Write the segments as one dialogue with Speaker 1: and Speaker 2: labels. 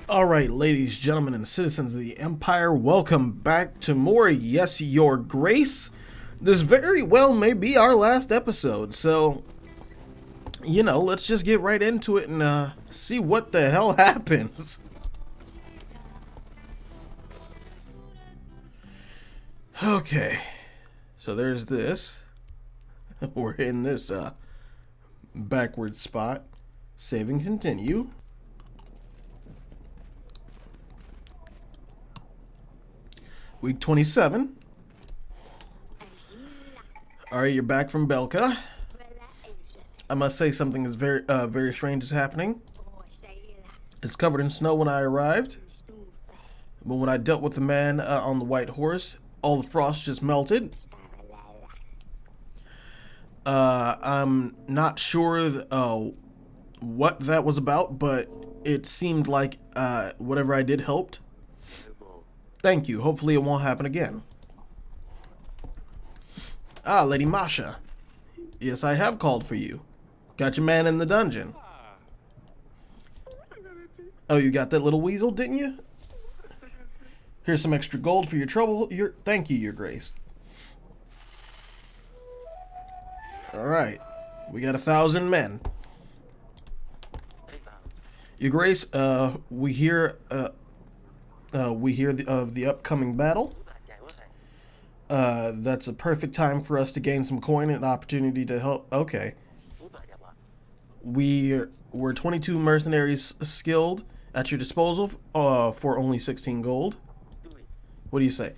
Speaker 1: Alright, ladies, gentlemen, and citizens of the Empire, welcome back to more Yes, Your Grace. This very well may be our last episode, so, let's just get right into it and see what the hell happens. Okay, so there's this. We're in this backward spot. Save and continue. Week 27. Alright, you're back from Belka. I must say something is very strange is happening. It's covered in snow when I arrived. But when I dealt with the man on the white horse, all the frost just melted. I'm not sure what that was about, but it seemed like whatever I did helped. Thank you. Hopefully it won't happen again. Ah, Lady Masha. Yes, I have called for you. Got your man in the dungeon. Oh, you got that little weasel, didn't you? Here's some extra gold for your trouble. Thank you, Your Grace. Alright. We got 1,000 men. Your Grace, we hear of the upcoming battle. That's a perfect time for us to gain some coin and opportunity to help. Okay. We're 22 mercenaries skilled at your disposal for only 16 gold. What do you say?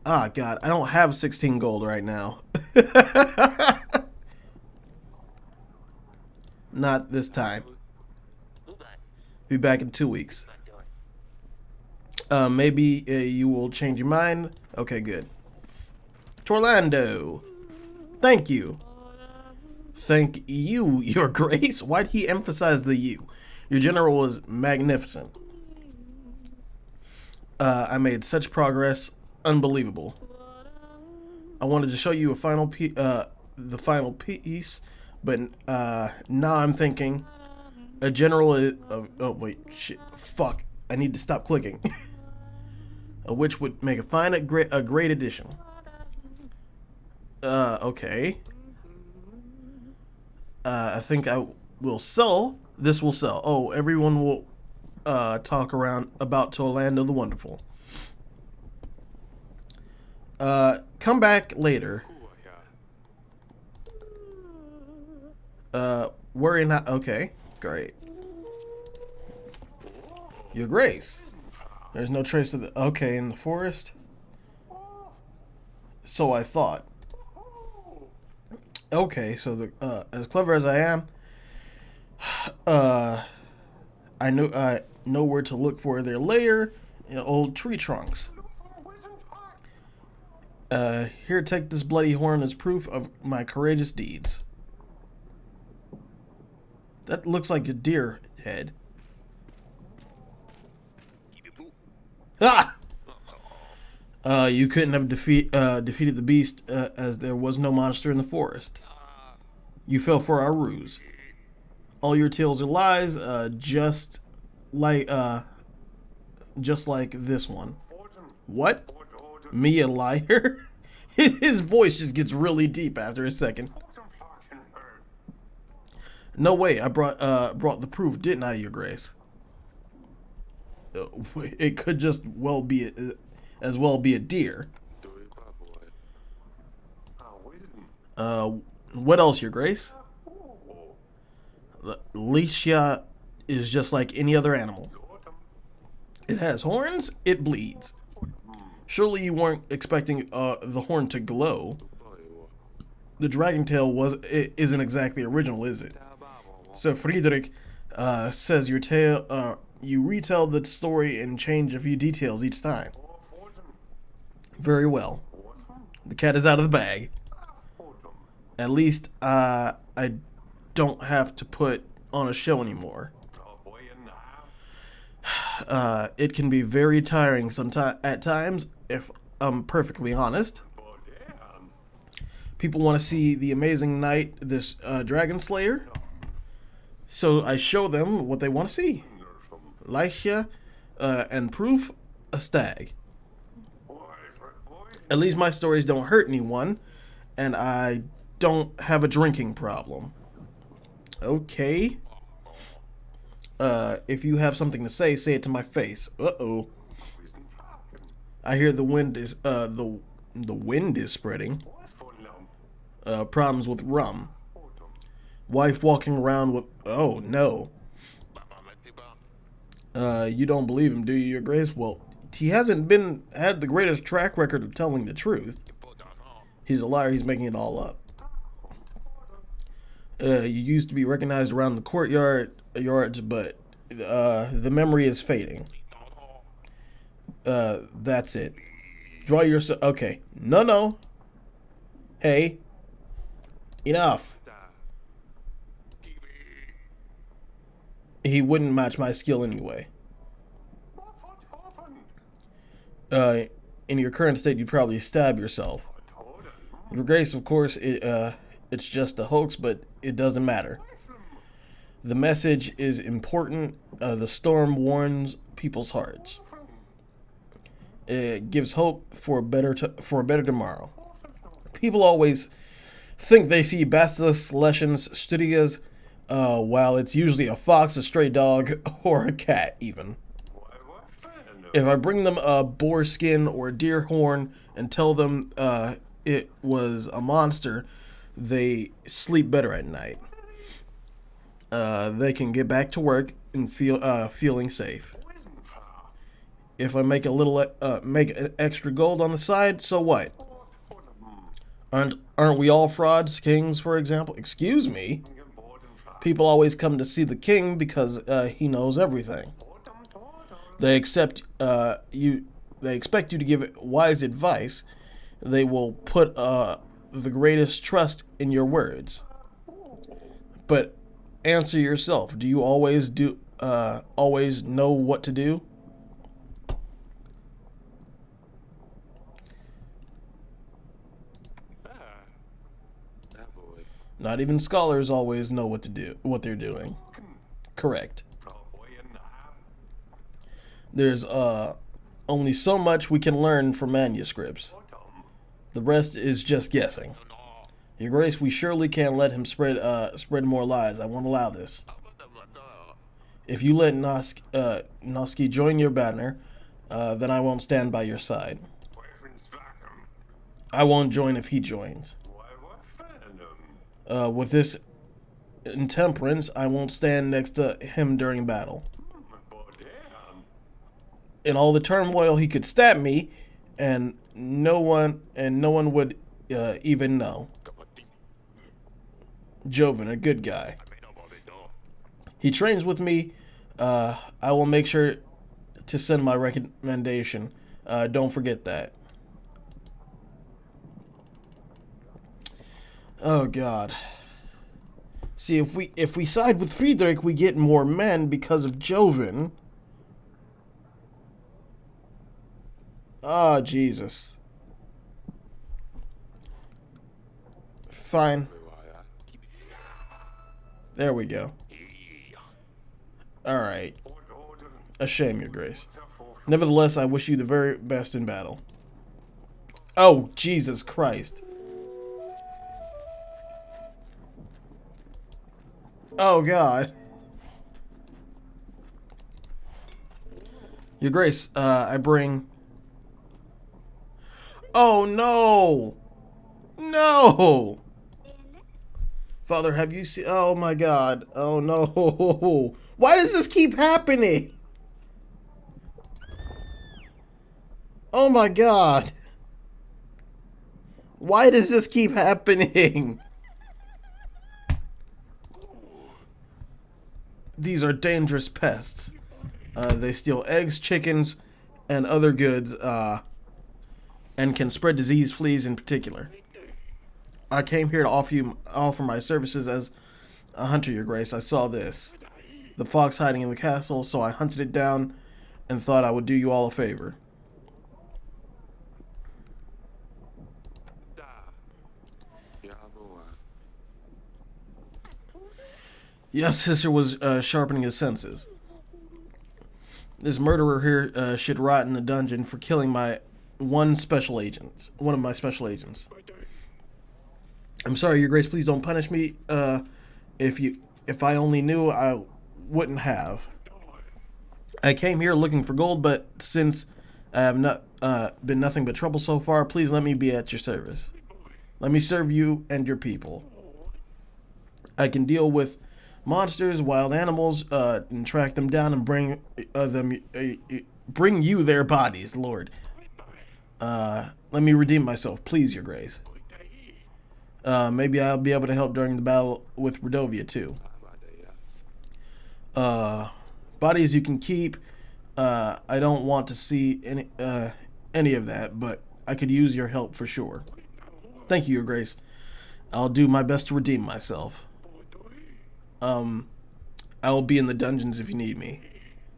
Speaker 1: Ah, God, I don't have 16 gold right now. Not this time. Be back in 2 weeks. Maybe you will change your mind. Okay, good. Torlando. Thank you. Thank you, Your Grace. Why'd he emphasize the you? Your general was magnificent. I made such progress. Unbelievable. I wanted to show you the final piece, but now I'm thinking a general is... oh, wait. Shit. Fuck. I need to stop clicking. Which would make a great addition. Okay. I think I will sell. This will sell. Oh, everyone will talk around about Orlando the Wonderful. Come back later. Worry not. Okay, great. Your Grace. There's no trace of the... Okay, in the forest? So I thought. Okay, so the as clever as I am, I know where to look for their lair in old tree trunks. Here, take this bloody horn as proof of my courageous deeds. That looks like a deer head. Ah! You couldn't have defeated the beast as there was no monster in the forest. You fell for our ruse. All your tales are lies, just like this one. What? Me, a liar? His voice just gets really deep after a second. No way, I brought the proof, didn't I, Your Grace? It could just as well be a deer. What else, Your Grace? Licia is just like any other animal. It has horns, it bleeds. Surely you weren't expecting the horn to glow. The dragon tail isn't exactly original, is it? So Friedrich says your tale you retell the story and change a few details each time. Very well. The cat is out of the bag. At least I don't have to put on a show anymore. It can be very tiring at times, if I'm perfectly honest. People want to see the amazing knight, this dragon slayer. So I show them what they want to see. Lycia and proof, a stag. At least my stories don't hurt anyone, and I don't have a drinking problem. Okay. If you have something to say it to my face. Uh-oh. I hear the wind is the wind is spreading. Problems with rum. Wife walking around with oh no. You don't believe him, do you, Your Grace? Well, he hasn't had the greatest track record of telling the truth. He's a liar, he's making it all up. You used to be recognized around the yards, but the memory is fading. That's it. Draw yourself. Okay. No. Hey. Enough. He wouldn't match my skill anyway. In your current state, you'd probably stab yourself. Your Grace, of course, it's just a hoax, but it doesn't matter. The message is important. The storm warns people's hearts. It gives hope for a better tomorrow. People always think they see basilisks, leshens, stygias, while it's usually a fox, a stray dog, or a cat even. If I bring them a boar skin or a deer horn and tell them it was a monster, they sleep better at night. They can get back to work and feeling safe. If I make make an extra gold on the side, so what? Aren't we all frauds, kings, for example? Excuse me. People always come to see the king because he knows everything. They expect you to give wise advice. They will put the greatest trust in your words. But answer yourself. Do you always know what to do? Not even scholars always know what they're doing. Correct. There's only so much we can learn from manuscripts. The rest is just guessing. Your Grace, we surely can't let him spread more lies. I won't allow this. If you let Noski join your banner, then I won't stand by your side. I won't join if he joins. With this intemperance, I won't stand next to him during battle. In all the turmoil, he could stab me, and no one would even know. Joven, a good guy. He trains with me. I will make sure to send my recommendation. Don't forget that. Oh God. See, if we side with Friedrich, we get more men because of Joven. Oh, Jesus. Fine. There we go. Alright. A shame, Your Grace. Nevertheless, I wish you the very best in battle. Oh, Jesus Christ. Oh, God. Your Grace, I bring... Oh, no! No! Father, have you seen... Oh, my God. Oh, no. Why does this keep happening? Oh, my God. Why does this keep happening? These are dangerous pests. They steal eggs, chickens, and other goods, and can spread disease, fleas in particular. I came here to offer my services as a hunter, Your Grace. I saw this. The fox hiding in the castle, so I hunted it down and thought I would do you all a favor. Yes, Sister was sharpening his senses. This murderer here should rot in the dungeon for killing one of my special agents. I'm sorry, Your Grace. Please don't punish me. If I only knew, I wouldn't have. I came here looking for gold, but since I have not been nothing but trouble so far, please let me be at your service. Let me serve you and your people. I can deal with monsters, wild animals, and track them down and bring you their bodies, Lord. Let me redeem myself, please, Your Grace. Maybe I'll be able to help during the battle with Redovia too. Bodies you can keep. I don't want to see any of that, but I could use your help for sure. Thank you, Your Grace. I'll do my best to redeem myself. I will be in the dungeons if you need me.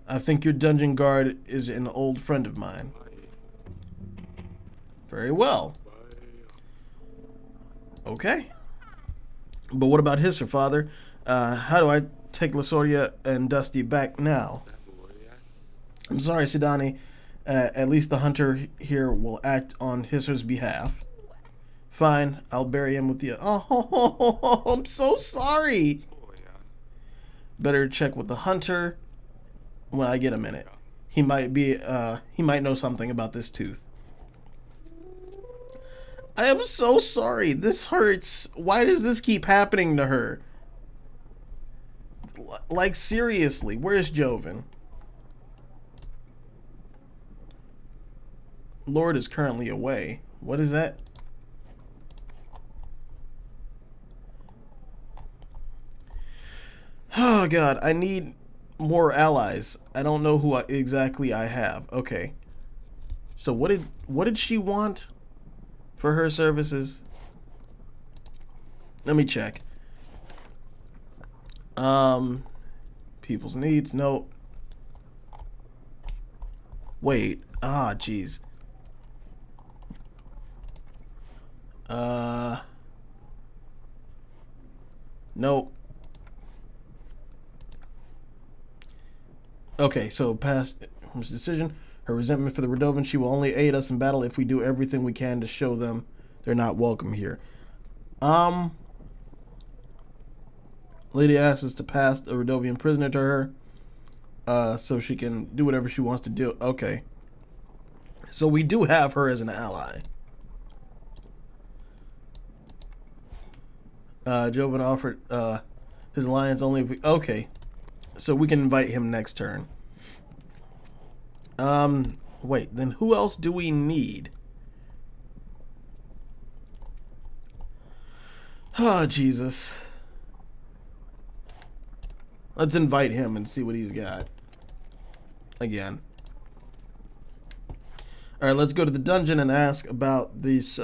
Speaker 1: I think your dungeon guard is an old friend of mine. Very well. Okay. But what about Hisser, Father? How do I take Lasordia and Dusty back now? I'm sorry, Sidani. At least the hunter here will act on Hisser's behalf. Fine, I'll bury him with you. Oh, I'm so sorry. Better check with the hunter when I get a minute. He might know something about this tooth. I am so sorry. This hurts. Why does this keep happening to her? Like, seriously, where's Joven? Lord is currently away. What is that? Oh god, I need more allies. I don't know who exactly I have. Okay. So what did she want for her services? Let me check. People's needs. No. Wait. Ah, jeez. Nope. Okay, so past decision. Her resentment for the Redovan. She will only aid us in battle if we do everything we can to show them they're not welcome here. Lady asks us to pass a Redovian prisoner to her, so she can do whatever she wants to do. Okay. So we do have her as an ally. Joven offered his alliance only if we... Okay. So we can invite him next turn. Wait, then who else do we need? Oh, Jesus. Let's invite him and see what he's got. Again. Alright, let's go to the dungeon and ask about these,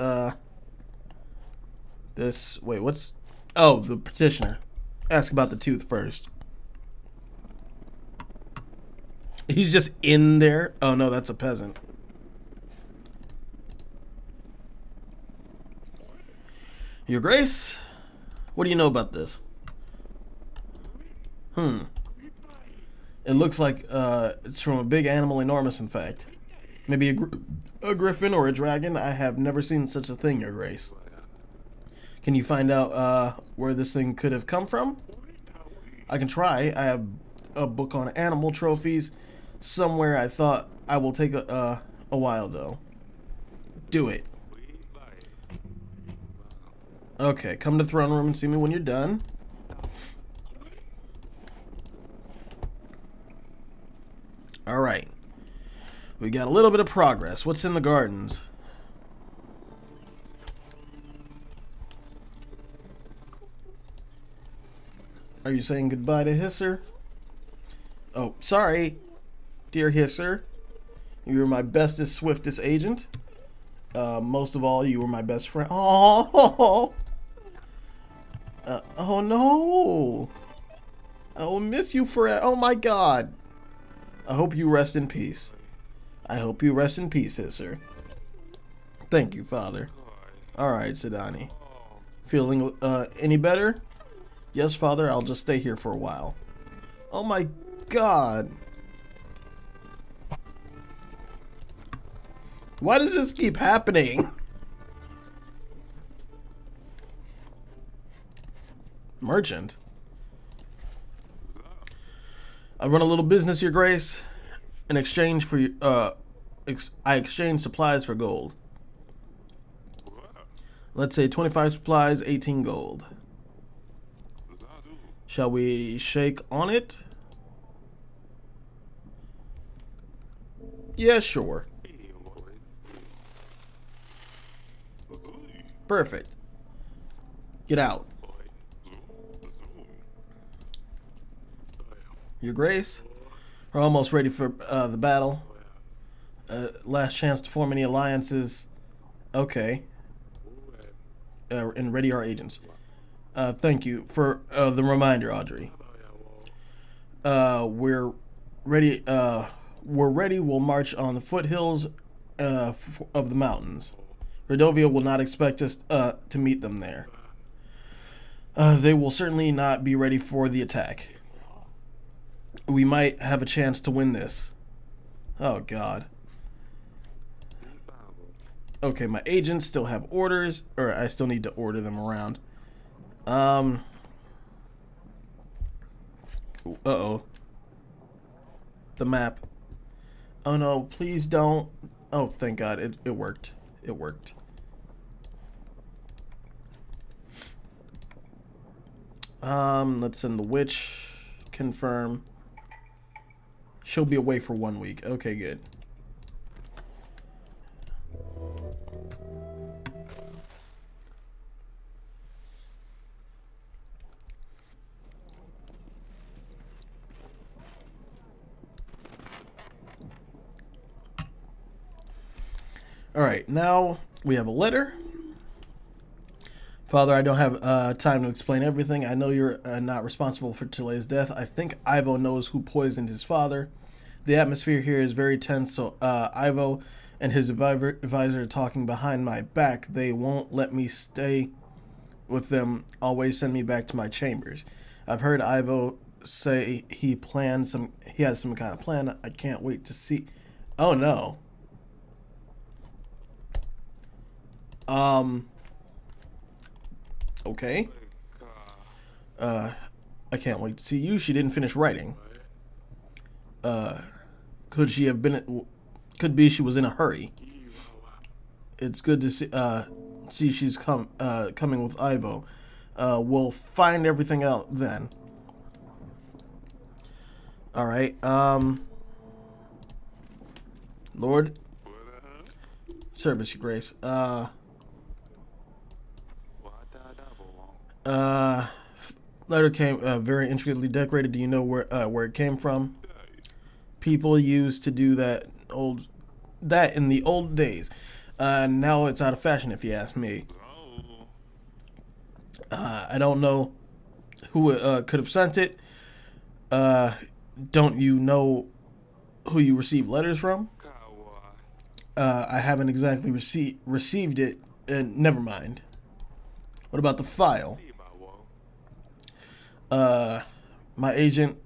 Speaker 1: wait, what's... Oh, the petitioner. Ask about the tooth first. He's just in there. Oh, no, that's a peasant. Your Grace, what do you know about this? It looks like it's from a big animal, enormous in fact. Maybe a griffin or a dragon. I have never seen such a thing, Your Grace. Can you find out where this thing could have come from? I can try. I have a book on animal trophies somewhere. I thought I will take a while though. Do it. Okay, come to the throne room and see me when you're done. Alright. We got a little bit of progress. What's in the gardens? Are you saying goodbye to Hisser? Oh, sorry, dear Hisser. You were my bestest, swiftest agent. Most of all, you were my best friend. Oh, oh no! I will miss you forever. Oh my God! I hope you rest in peace. I hope you rest in peace, Hisser. Thank you, Father. All right, Sidani. Feeling any better? Yes, Father. I'll just stay here for a while. Oh my God! Why does this keep happening? Merchant. I run a little business, Your Grace. In exchange for I exchange supplies for gold. Let's say 25 supplies, 18 gold. Shall we shake on it? Yeah, sure. Perfect. Get out. Your Grace, we're almost ready for the battle. Last chance to form any alliances. Okay. And ready our agents. Thank you for the reminder, Audrey. We're ready. We're ready. We'll march on the foothills of the mountains. Redovia will not expect us to meet them there. They will certainly not be ready for the attack. We might have a chance to win this. Oh, God. Okay, my agents still have orders, or I still need to order them around. Uh-oh. The map. Oh, no, please don't. Oh, thank God, it worked. It worked. Let's send the witch. Confirm. She'll be away for 1 week. Okay, good. Alright, now we have a letter. Father, I don't have time to explain everything. I know you're not responsible for Chile's death. I think Ivo knows who poisoned his father. The atmosphere here is very tense, so Ivo and his advisor are talking behind my back. They won't let me stay with them. Always send me back to my chambers. I've heard Ivo say he has some kind of plan. I can't wait to see. Oh no. Okay. I can't wait to see you. She didn't finish writing. Could she have been? Could be she was in a hurry. It's good to see she's coming with Ivo. We'll find everything out then. All right. Lord, service, Your Grace. Letter came very intricately decorated. Do you know where it came from? People used to do that in the old days. Now it's out of fashion, if you ask me. I don't know who could have sent it. Don't you know who you received letters from? I haven't exactly received it. Never mind. What about the file? My agent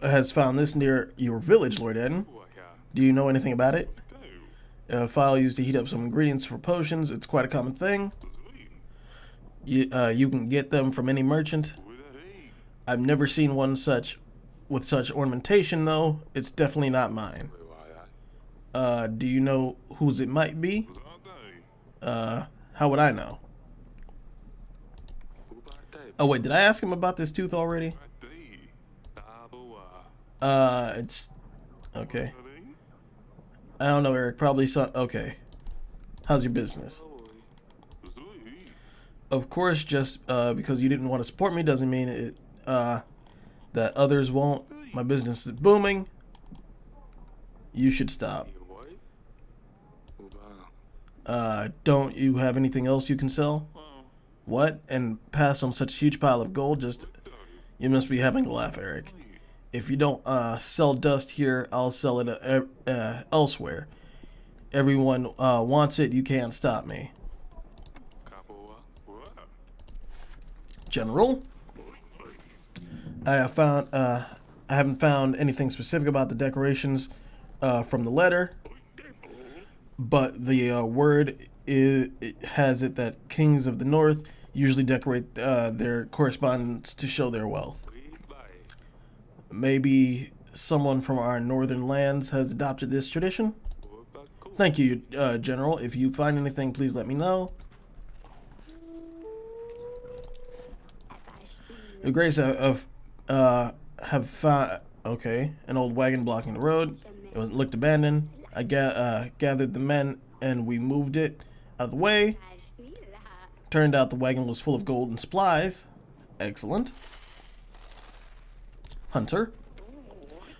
Speaker 1: has found this near your village, Lord Eden. Do you know anything about it? A file used to heat up some ingredients for potions. It's quite a common thing. You can get them from any merchant. I've never seen one with such ornamentation, though. It's definitely not mine. Do you know whose it might be? How would I know? Oh, wait, did I ask him about this tooth already? It's... Okay. I don't know, Eryk. Probably so... Okay. How's your business? Of course, just because you didn't want to support me doesn't mean it that others won't. My business is booming. You should stop. Don't you have anything else you can sell? What? And pass on such a huge pile of gold? You must be having a laugh, Eryk. If you don't sell dust here, I'll sell it elsewhere. Everyone wants it. You can't stop me. General, I haven't found anything specific about the decorations from the letter. but the word it has it that kings of the north usually decorate their correspondence to show their wealth. Maybe someone from our northern lands has adopted this tradition? Thank you, General. If you find anything, please let me know. Your Grace, have found... Okay, an old wagon blocking the road. It looked abandoned. I gathered the men and we moved it out of the way. Turned out the wagon was full of gold and supplies. Excellent. Hunter.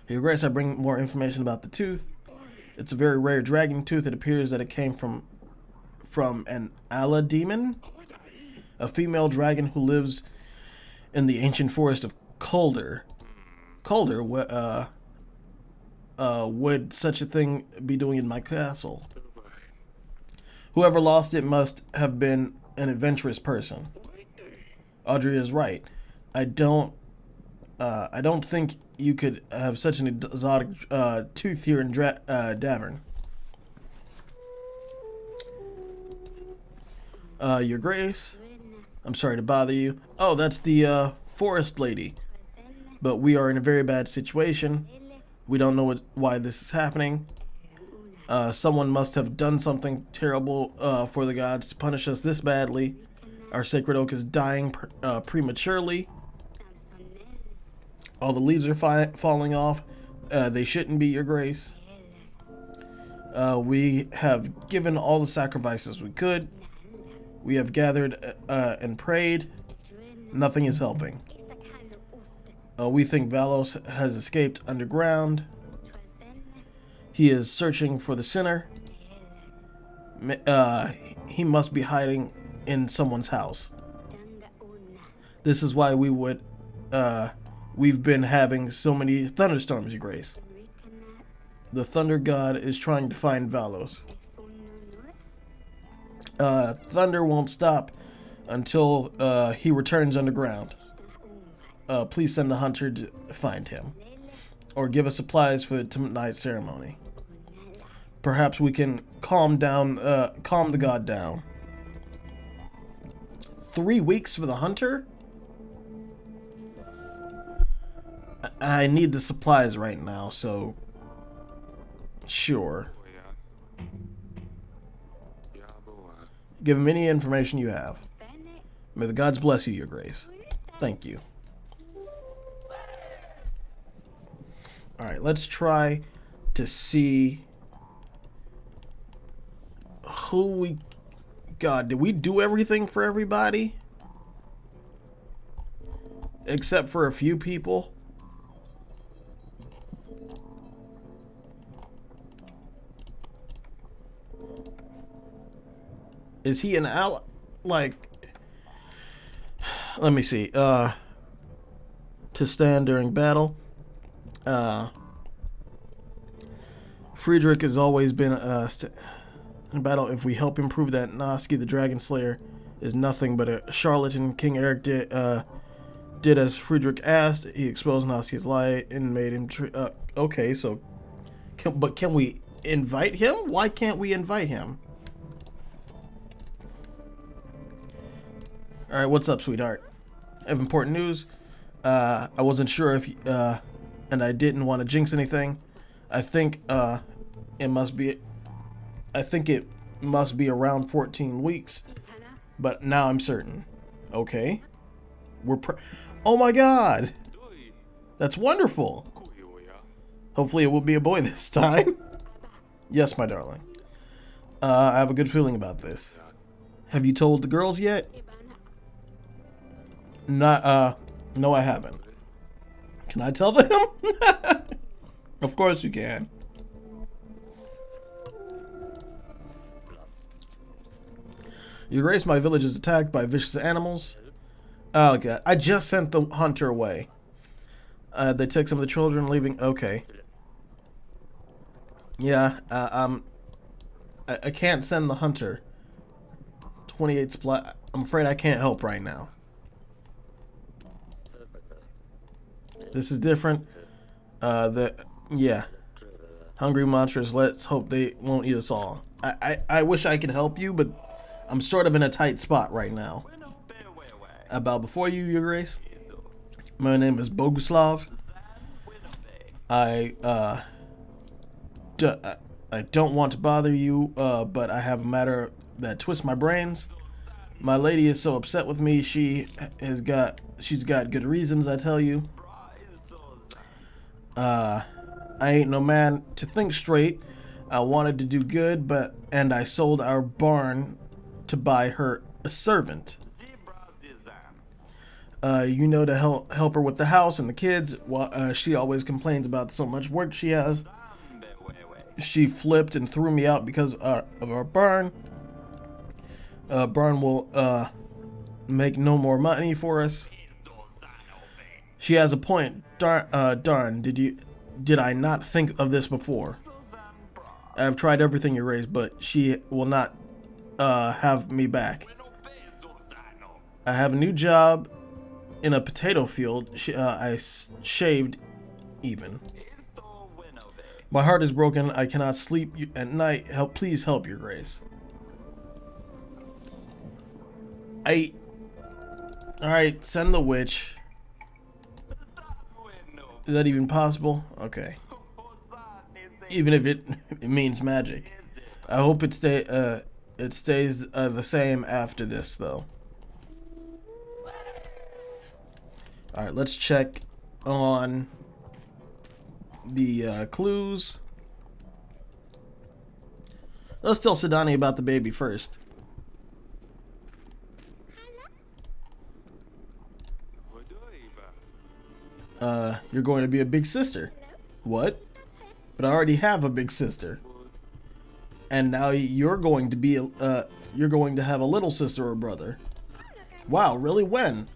Speaker 1: Your Grace, I bring more information about the tooth. It's a very rare dragon tooth. It appears that it came from an Ala demon, a female dragon who lives in the ancient forest of Calder. Calder, would such a thing be doing in my castle? Whoever lost it must have been an adventurous person. Audrey is right. I don't think you could have such an exotic tooth here in Davern. Your Grace, I'm sorry to bother you. Oh, that's the forest lady. But we are in a very bad situation. We don't know why this is happening. Someone must have done something terrible for the gods to punish us this badly. Our sacred oak is dying prematurely. All the leaves are falling off. They shouldn't be, Your Grace. We have given all the sacrifices we could. We have gathered and prayed. Nothing is helping. We think Valos has escaped underground. He is searching for the sinner. He must be hiding in someone's house. This is why we've been having so many thunderstorms, Your Grace. The thunder god is trying to find Valos. Thunder won't stop until he returns underground. Please send the hunter to find him, or give us supplies for tonight's ceremony. Perhaps we can calm the god down. 3 weeks for the hunter? I need the supplies right now, so sure. Give him any information you have. May the gods bless you, Your Grace. Thank you. Alright, let's try to see who we got. Did we do everything for everybody? Except for a few people? Is he an ally? Like, let me see. To stand during battle. Friedrich has always been in battle. If we help him prove that Noski the Dragon Slayer is nothing but a charlatan, King Eryk did as Friedrich asked. He exposed Noski's lie and made him. Okay, so, can we invite him? Why can't we invite him? All right, what's up, sweetheart? I have important news. I wasn't sure if, and I didn't want to jinx anything. I think it must be around 14 weeks, but now I'm certain. Okay, oh my God, that's wonderful. Hopefully it will be a boy this time. Yes, my darling. I have a good feeling about this. Have you told the girls yet? Not, no, I haven't. Can I tell them? Of course you can. Your Grace, my village is attacked by vicious animals. Oh, God. I just sent the hunter away. They took some of the children, leaving. Okay. Yeah, I can't send the hunter. 28 supply. I'm afraid I can't help right now. This is different. Yeah. Hungry monsters, let's hope they won't eat us all. I wish I could help you, but I'm sort of in a tight spot right now. About before you, Your Grace. My name is Boguslav. I I don't want to bother you, but I have a matter that twists my brains. My lady is so upset with me. She's got good reasons, I tell you. I ain't no man to think straight. I wanted to do good, and I sold our barn to buy her a servant. You know, to help her with the house and the kids. She always complains about so much work she has. She flipped and threw me out because of our barn. Barn will make no more money for us. She has a point. Darn, did I not think of this before? I've tried everything you raised, but she will not have me back. I have a new job in a potato field. I shaved even. My heart is broken. I cannot sleep at night. Please help, Your Grace. Alright, send the witch. Is that even possible? Okay. Even if it means magic. I hope it stays the same after this, though. Alright, let's check on the clues. Let's tell Sidani about the baby first. You're going to be a big sister. What? But I already have a big sister. And now you're going to be you're going to have a little sister or brother. Wow, really? When?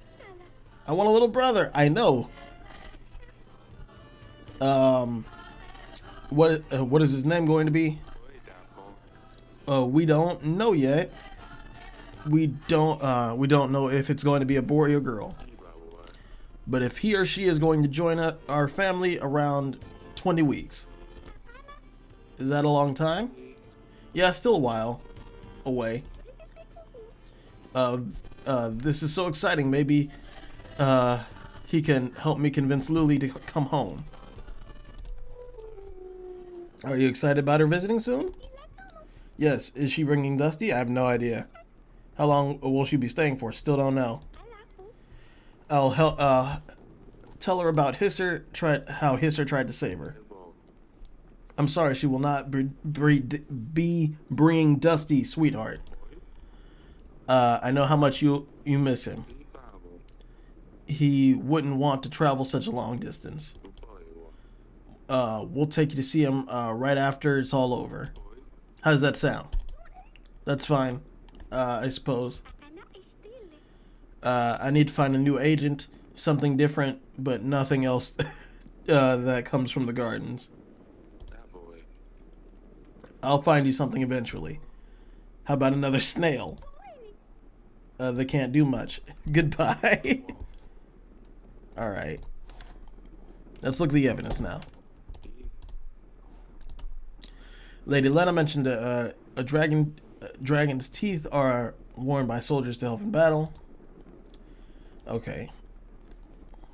Speaker 1: I want a little brother. I know. What is his name going to be? We don't know yet. We don't know if it's going to be a boy or girl. But if he or she is going to join our family around 20 weeks. Is that a long time? Yeah, still a while away. This is so exciting. Maybe he can help me convince Lily to come home. Are you excited about her visiting soon? Yes. Is she bringing Dusty? I have no idea. How long will she be staying for? Still don't know. I'll tell her about how Hisser tried to save her. I'm sorry, she will not be bringing Dusty, sweetheart. I know how much you miss him. He wouldn't want to travel such a long distance. We'll take you to see him right after it's all over. How does that sound? That's fine, I suppose. I need to find a new agent, something different, but nothing else that comes from the gardens. I'll find you something eventually. How about another snail? They can't do much. Goodbye. Alright. Let's look at the evidence now. Lady Lena mentioned dragon's teeth are worn by soldiers to help in battle. Okay.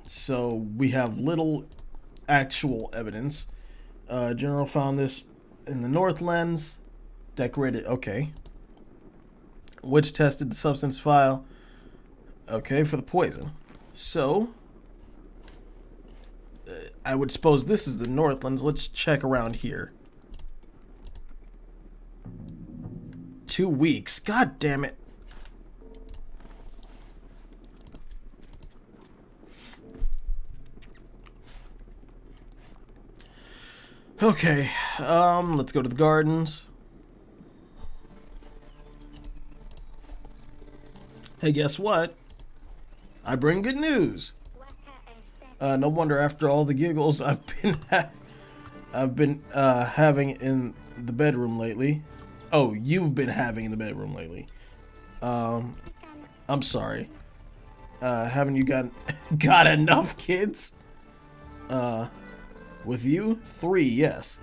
Speaker 1: So we have little actual evidence. General found this in the Northlands. Decorated. Okay. Witch tested the substance file. Okay, for the poison. So I would suppose this is the Northlands. Let's check around here. 2 weeks. God damn it. Okay, let's go to the gardens. Hey, guess what? I bring good news. No wonder after all the giggles I've been having in the bedroom lately. Oh, you've been having in the bedroom lately. I'm sorry. Haven't you got enough kids? With you? 3, yes.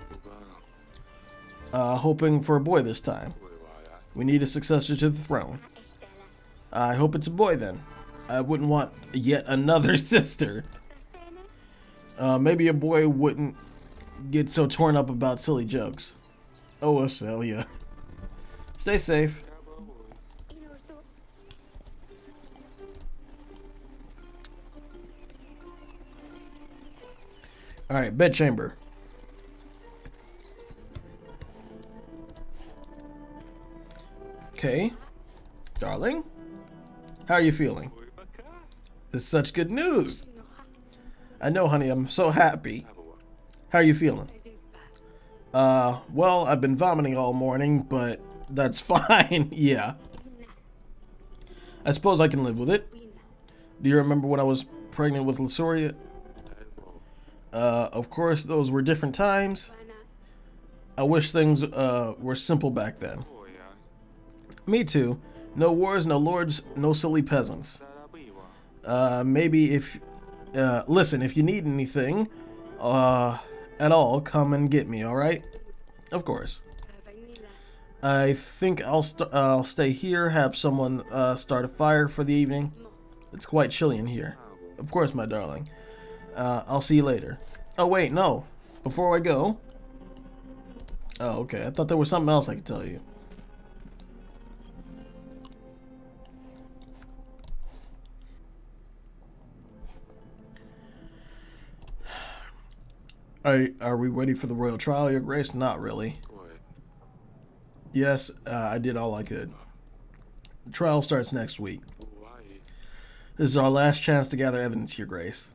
Speaker 1: hoping for a boy this time. We need a successor to the throne. I hope it's a boy then. I wouldn't want yet another sister. Maybe a boy wouldn't get so torn up about silly jokes. Oh, Acelia. Stay safe. Alright, bedchamber. Okay. Darling, how are you feeling? It's such good news. I know, honey, I'm so happy. How are you feeling? Well, I've been vomiting all morning, but that's fine. Yeah. I suppose I can live with it. Do you remember when I was pregnant with Lysoria? Of course, those were different times. I wish things, were simple back then. Me too. No wars, no lords, no silly peasants. Maybe if, listen, if you need anything, at all, come and get me, alright? Of course. I think I'll stay here, have someone, start a fire for the evening. It's quite chilly in here. Of course, my darling. I'll see you later. Oh, wait, no. Before I go... Oh, okay. I thought there was something else I could tell you. Are we ready for the royal trial, Your Grace? Not really. Yes, I did all I could. The trial starts next week. This is our last chance to gather evidence, Your Grace.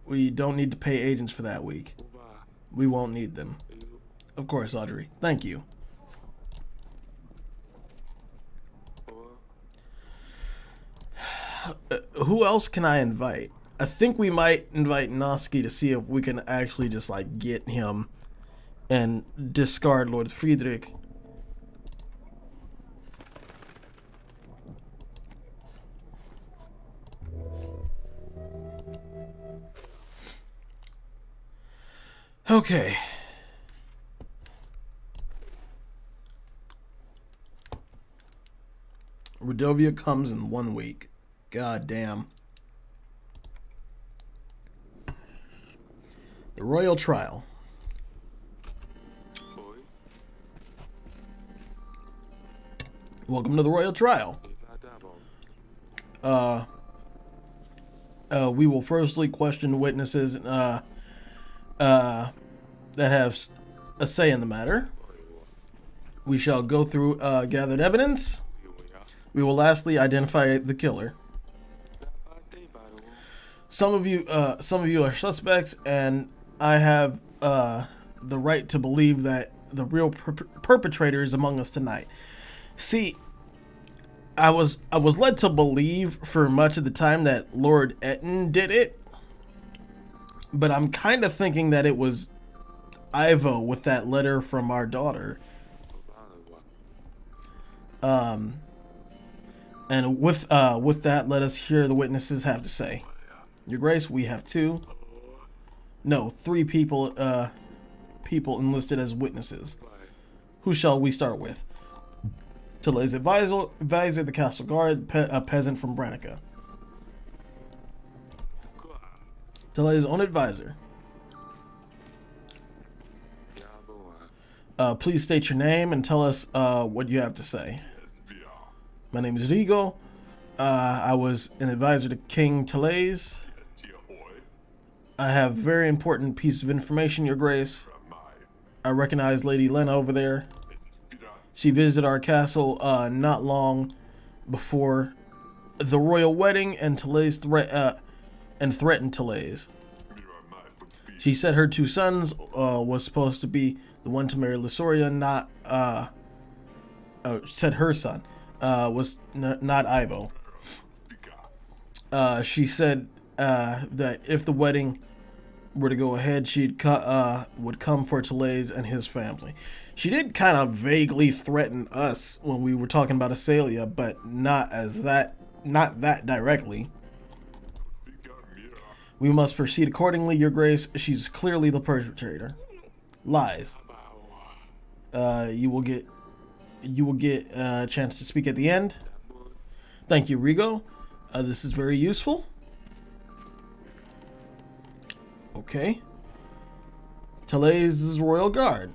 Speaker 1: We don't need to pay agents for that week. We won't need them. Of course, Audrey. Thank you. Who else can I invite? I think we might invite Noski to see if we can actually just like get him and discard Lord Friedrich. Okay. Rodovia comes in 1 week. God damn. The royal trial. Welcome to the royal trial. We will firstly question witnesses that have a say in the matter. We shall go through gathered evidence. We will lastly identify the killer. Some of you are suspects, and I have the right to believe that the real perpetrator is among us tonight. See, I was led to believe for much of the time that Lord Etten did it, but I'm kind of thinking that it was Ivo with that letter from our daughter. And with that, let us hear the witnesses have to say. Your Grace, we have three people enlisted as witnesses. Who shall we start with? Tille's advisor, the castle guard, a peasant from Branica. Tille's own advisor. Please state your name and tell us what you have to say. My name is Rigo. I was an advisor to King Tille's. I have a very important piece of information, Your Grace. I recognize Lady Lena over there. She visited our castle not long before the royal wedding and Tille's threatened Tille's. She said her two sons was supposed to be the one to marry Lysoria, said her son was not Ivo. She said that if the wedding were to go ahead, would come for Tille's and his family. She did kind of vaguely threaten us when we were talking about Acelia, but not that directly. We must proceed accordingly, Your Grace. She's clearly the perpetrator. Lies. You will get a chance to speak at the end. Thank you, Rigo. This is very useful. Okay. Thalai's Royal Guard.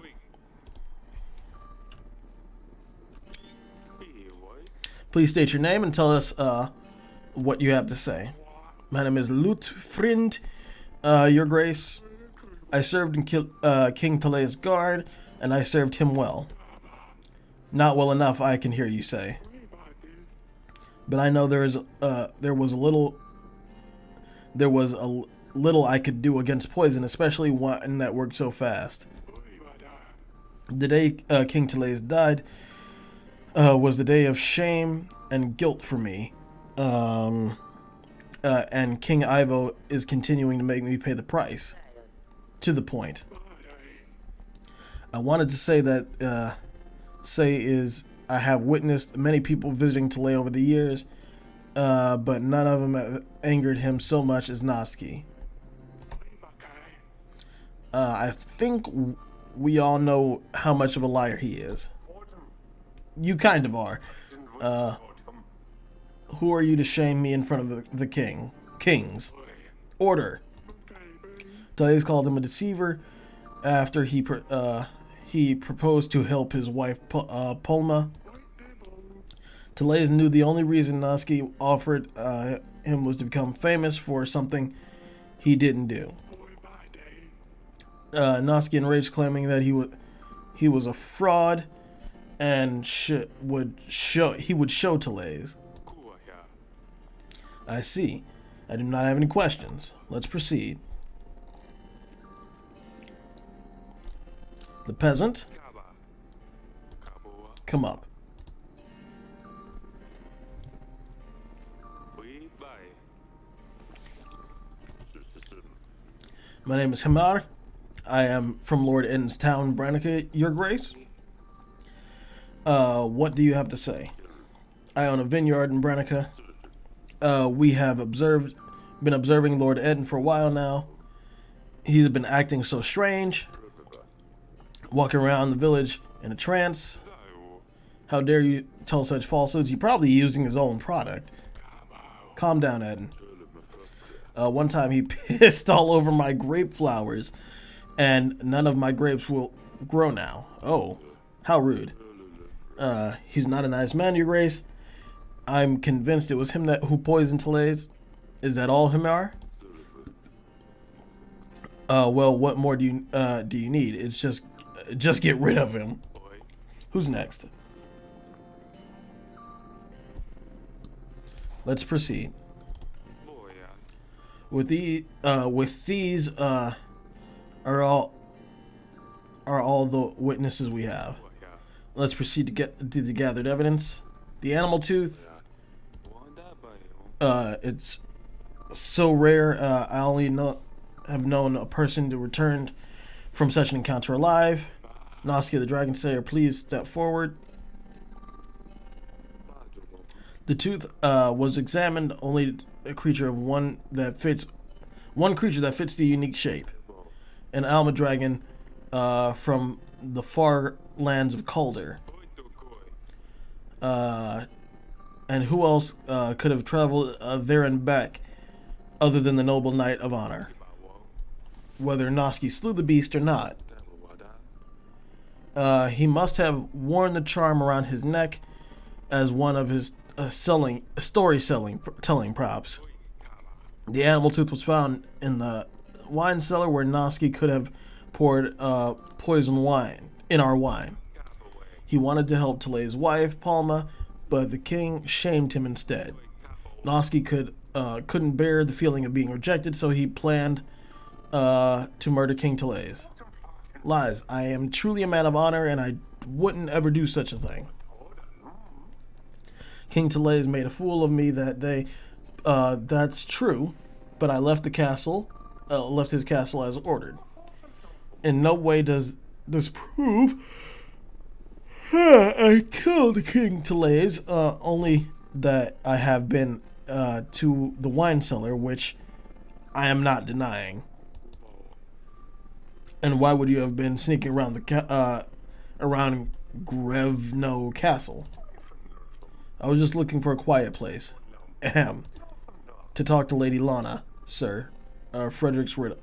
Speaker 1: Please state your name and tell us what you have to say. My name is Lutfrind, Your Grace. I served in King Thalai's guard, and I served him well. Not well enough, I can hear you say. But I know there was a little I could do against poison, especially one that worked so fast. The day King Thalais died was the day of shame and guilt for me. And King Ivo is continuing to make me pay the price. To the point. I wanted to say that I have witnessed many people visiting Thalai over the years, but none of them have angered him so much as Noski. I think we all know how much of a liar he is. You kind of are. Who are you to shame me in front of the kings? Order. Thalais called him a deceiver after he proposed to help his wife Polma. Thalais knew the only reason Noski offered him was to become famous for something he didn't do. Noski enraged, claiming that he was a fraud and would show Thalais. I see. I do not have any questions. Let's proceed. The peasant, come up. My name is Himar. I am from Lord Eden's town, Brannica, Your Grace. What do you have to say? I own a vineyard in Brannica. We have been observing Lord Eden for a while now. He's been acting so strange. Walking around the village in a trance. How dare you tell such falsehoods? You're probably using his own product. Calm down, Eden. One time he pissed all over my grape flowers, and none of my grapes will grow now. Oh, how rude. He's not a nice man, Your Grace. I'm convinced it was him who poisoned Thalais. Is that all, Himar? Well, what more do you need? It's just get rid of him. Who's next? Let's proceed. With these are all the witnesses we have. Let's proceed to the gathered evidence. The animal tooth. It's so rare. I only have known a person to return from such an encounter alive. Noski the Dragon Slayer, please step forward. The tooth was examined. Only a creature of one creature that fits the unique shape. An Alma dragon from the far lands of Calder. And who else could have traveled there and back other than the noble knight of honor? Whether Noski slew the beast or not. He must have worn the charm around his neck as one of his telling props. The animal tooth was found in the wine cellar where Noski could have poured poison wine in our wine. He wanted to help Thalai's wife, Palma, but the king shamed him instead. Noski couldn't bear the feeling of being rejected, so he planned to murder King Thalais. Lies. I am truly a man of honor, and I wouldn't ever do such a thing. King Thalais made a fool of me that day. That's true, but I left his castle as ordered. In no way does this prove I killed King Thalais, only that I have been to the wine cellar, which I am not denying. And why would you have been sneaking around around Grevno Castle. I was just looking for a quiet place. Ahem. To talk to Lady Lana, sir. Friedrich's widow.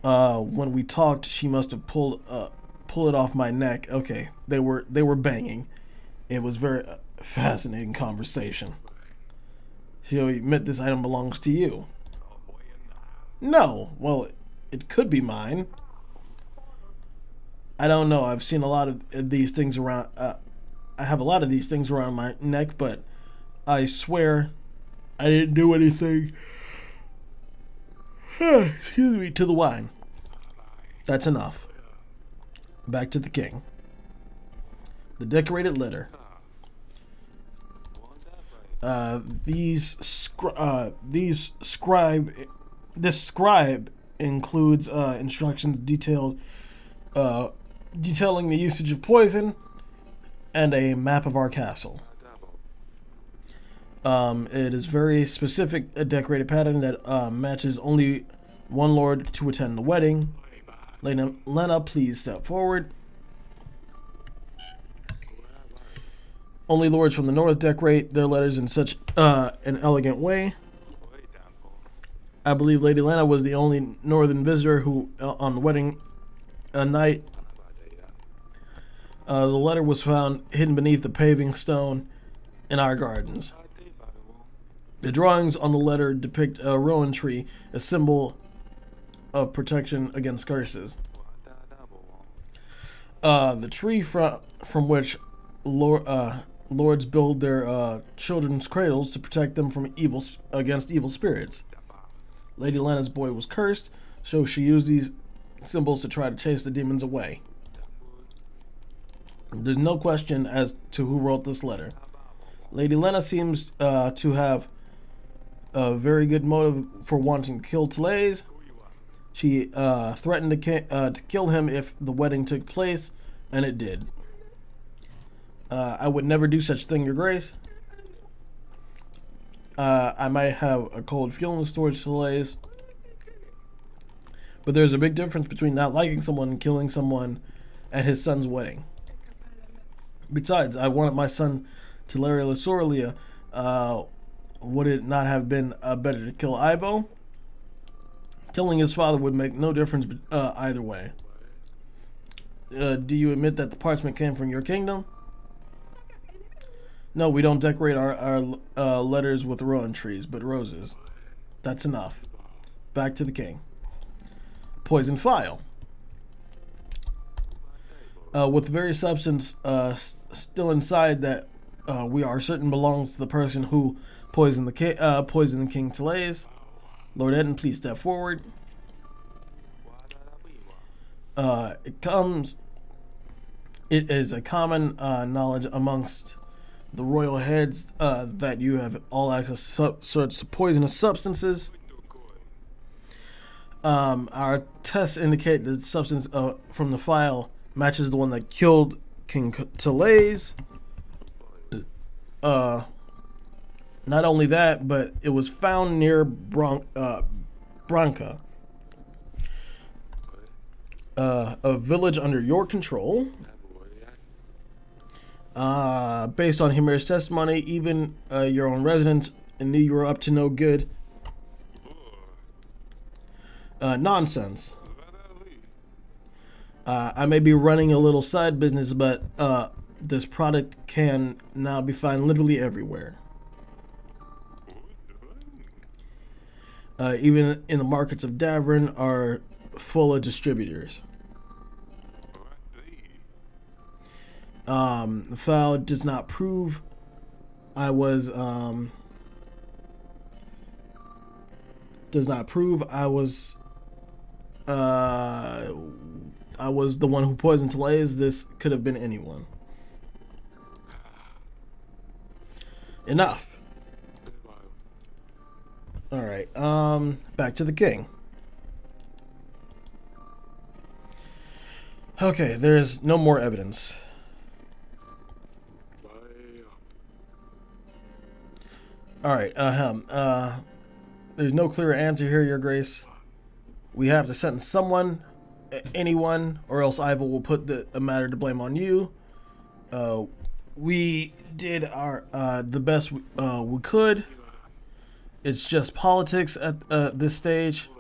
Speaker 1: When we talked, she must have pulled it off my neck. Okay, they were banging. It was very fascinating conversation. She'll admit this item belongs to you. No, well, it could be mine. I don't know. I've seen a lot of these things around. I have a lot of these things around my neck, but I swear I didn't do anything. Excuse me, to the wine. That's enough. Back to the king. The decorated litter. This scribe includes instructions detailing the usage of poison and a map of our castle. It is very specific, a decorated pattern that matches only one lord to attend the wedding. Lena, please step forward. Only lords from the north decorate their letters in such an elegant way. I believe Lady Lana was the only northern visitor who, on the wedding night, the letter was found hidden beneath the paving stone in our gardens. The drawings on the letter depict a rowan tree, a symbol of protection against curses. The tree from which lords build their children's cradles to protect them from against evil spirits. Lady Lana's boy was cursed, so she used these symbols to try to chase the demons away. There's no question as to who wrote this letter. Lady Lena seems to have a very good motive for wanting to kill Tlaze. She threatened to kill him if the wedding took place, and it did. I would never do such a thing, Your Grace. I might have a cold feelings towards Tlaze, but there's a big difference between not liking someone and killing someone at his son's wedding. Besides, I wanted my son to marry Lasorelia. Would it not have been better to kill Ivo? Killing his father would make no difference either way. Do you admit that the parchment came from your kingdom? No, we don't decorate our letters with rowan trees, but roses. That's enough. Back to the king. Poison phial. With the very substance still inside that we are certain belongs to the person who poisoned the king Tlaze. Lord Eden, please step forward. It is a common knowledge amongst the royal heads that you have all access to sorts of poisonous substances. Our tests indicate that the substance from the phial matches the one that killed King Tlaze. Not only that, but it was found near Branca, a village under your control. Based on Hymir's testimony, even your own residents knew you were up to no good. Nonsense. I may be running a little side business, but this product can now be found literally everywhere. Even in the markets of Davern are full of distributors. The file does not prove I was the one who poisoned Tlaze. This could have been anyone. Enough. Alright, back to the king. Okay, there's no more evidence. Alright, there's no clear answer here, Your Grace. We have to sentence someone, anyone, or else Ivo will put the matter to blame on you. We did our the best we could. It's just politics at this stage.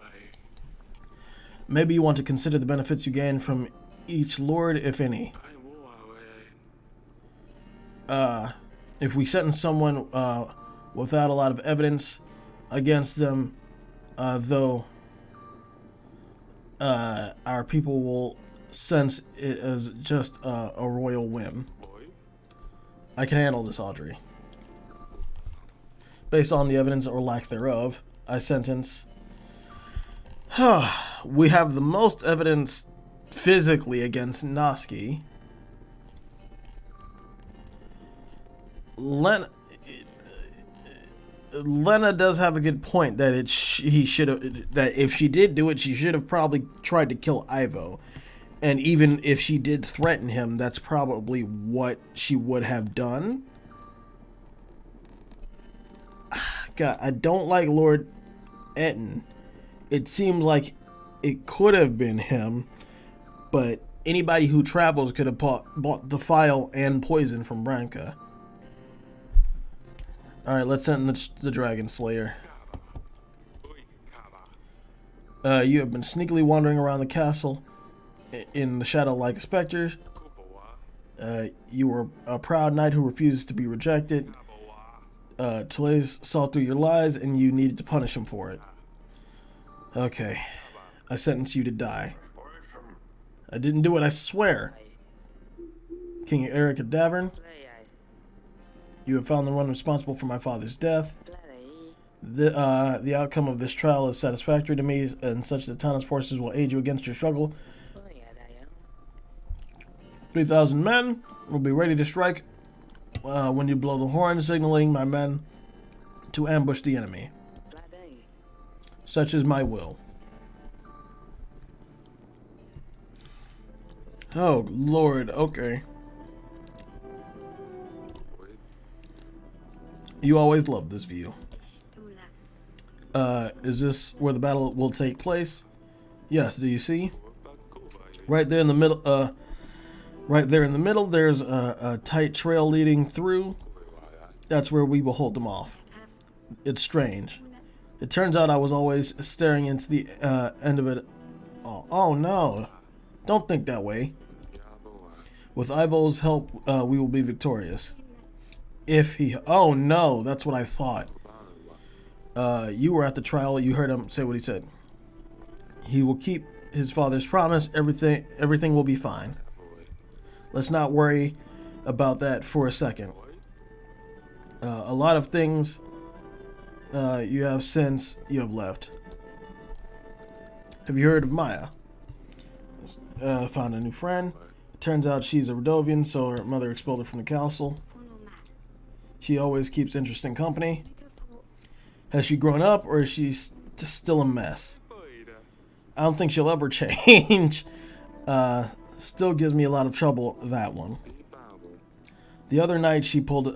Speaker 1: Maybe you want to consider the benefits you gain from each lord, if any. If we sentence someone without a lot of evidence against them, though, our people will sense it as just a royal whim. I can handle this, Audrey. Based on the evidence or lack thereof, I sentence. We have the most evidence physically against Noski. Lena does have a good point that that if she did do it, she should have probably tried to kill Ivo. And even if she did threaten him, that's probably what she would have done. God, I don't like Lord Etten. It seems like it could have been him, but anybody who travels could have bought the file and poison from Branka. Alright, let's sentence the Dragon Slayer. You have been sneakily wandering around the castle in the shadow like specters. You were a proud knight who refuses to be rejected. Therese saw through your lies and you needed to punish him for it. Okay, I sentence you to die. I didn't do it, I swear. King Eryk of Davern, you have found the one responsible for my father's death. The outcome of this trial is satisfactory to me, and such that Tana's forces will aid you against your struggle. 3,000 men will be ready to strike when you blow the horn, signaling my men to ambush the enemy. Such is my will. Oh, Lord, okay. You always loved this view. Is this where the battle will take place? Yes, do you see? Right there in the middle, there's a tight trail leading through. That's where we will hold them off. It's strange. It turns out I was always staring into the end of it. Oh no. Don't think that way. With Ivo's help, we will be victorious. If he... Oh no, that's what I thought. You were at the trial. You heard him say what he said. He will keep his father's promise. Everything will be fine. Let's not worry about that for a second. A lot of things you have since you have left. Have you heard of Maya? Found a new friend. Turns out she's a Radovian, so her mother expelled her from the castle. She always keeps interesting company. Has she grown up, or is she still a mess? I don't think she'll ever change. Still gives me a lot of trouble, that one. The other night she pulled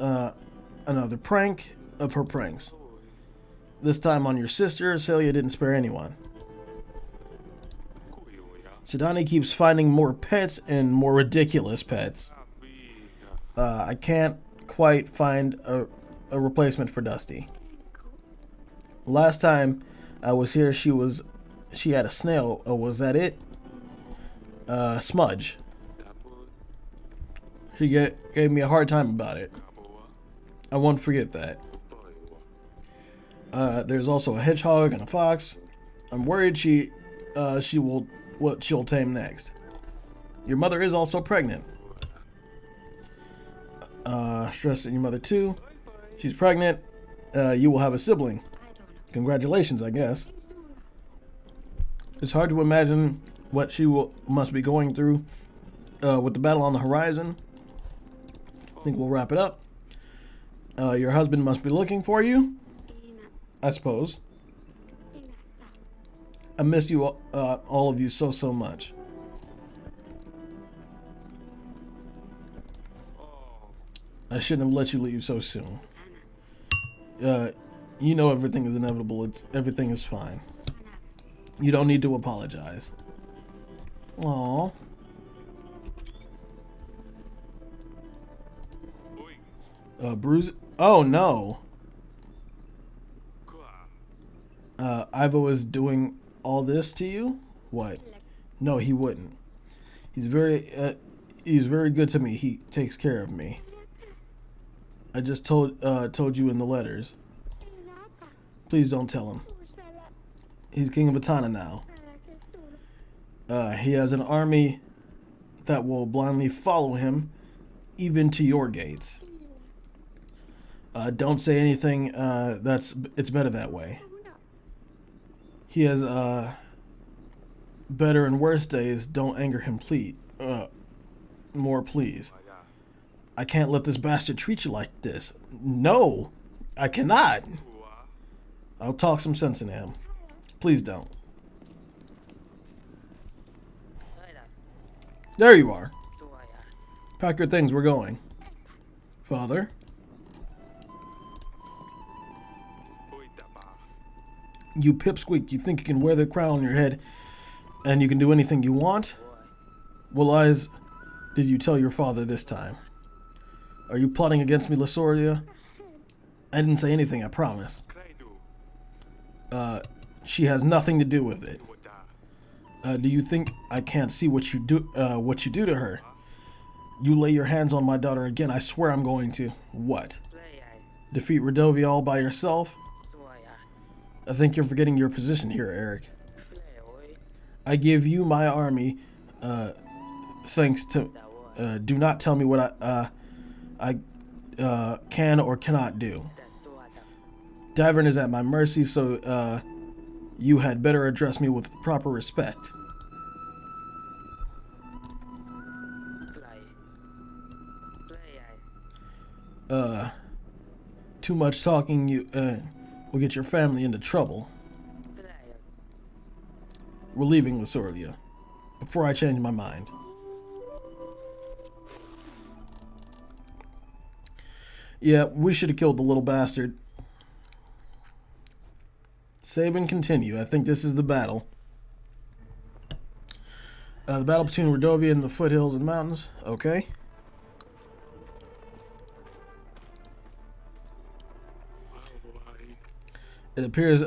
Speaker 1: another prank of her pranks. This time on your sister. Celia didn't spare anyone. Sidani keeps finding more pets and more ridiculous pets. I can't quite find a replacement for Dusty. Last time I was here, she had a snail. Oh, was that it? Smudge. She gave me a hard time about it. I won't forget that. There's also a hedgehog and a fox. I'm worried she'll tame next. Your mother is also pregnant. Stress in your mother too. She's pregnant. You will have a sibling. Congratulations, I guess. It's hard to imagine what she must be going through with the battle on the horizon. I think we'll wrap it up. Your husband must be looking for you, I suppose. I miss you, all of you, so much. I shouldn't have let you leave so soon. You know everything is inevitable. Everything is fine. You don't need to apologize. Aww. Bruise. Oh no. Ivo is doing all this to you? What? No, he wouldn't. He's very good to me. He takes care of me. I just told you in the letters. Please don't tell him. He's king of Atana now. He has an army that will blindly follow him, even to your gates. Don't say anything. It's better that way. He has better and worse days. Don't anger him, please. More, please. I can't let this bastard treat you like this. No, I cannot. I'll talk some sense into him. Please don't. There you are. Pack your things, we're going. Father? You pipsqueak, you think you can wear the crown on your head and you can do anything you want? What lies did you tell your father this time? Are you plotting against me, Lasordia? I didn't say anything, I promise. She has nothing to do with it. Do you think I can't see what you do to her? You lay your hands on my daughter again, I swear I'm going to. What? Defeat Redovia all by yourself? I think you're forgetting your position here, Eryk. I give you my army, thanks to... do not tell me what I can or cannot do. Davern is at my mercy, so you had better address me with proper respect. Too much talking will get your family into trouble. We're leaving Lasordia before I change my mind. Yeah, we should have killed the little bastard. Save and continue. I think this is the battle. The battle between Redovia and the foothills and mountains. Okay. It appears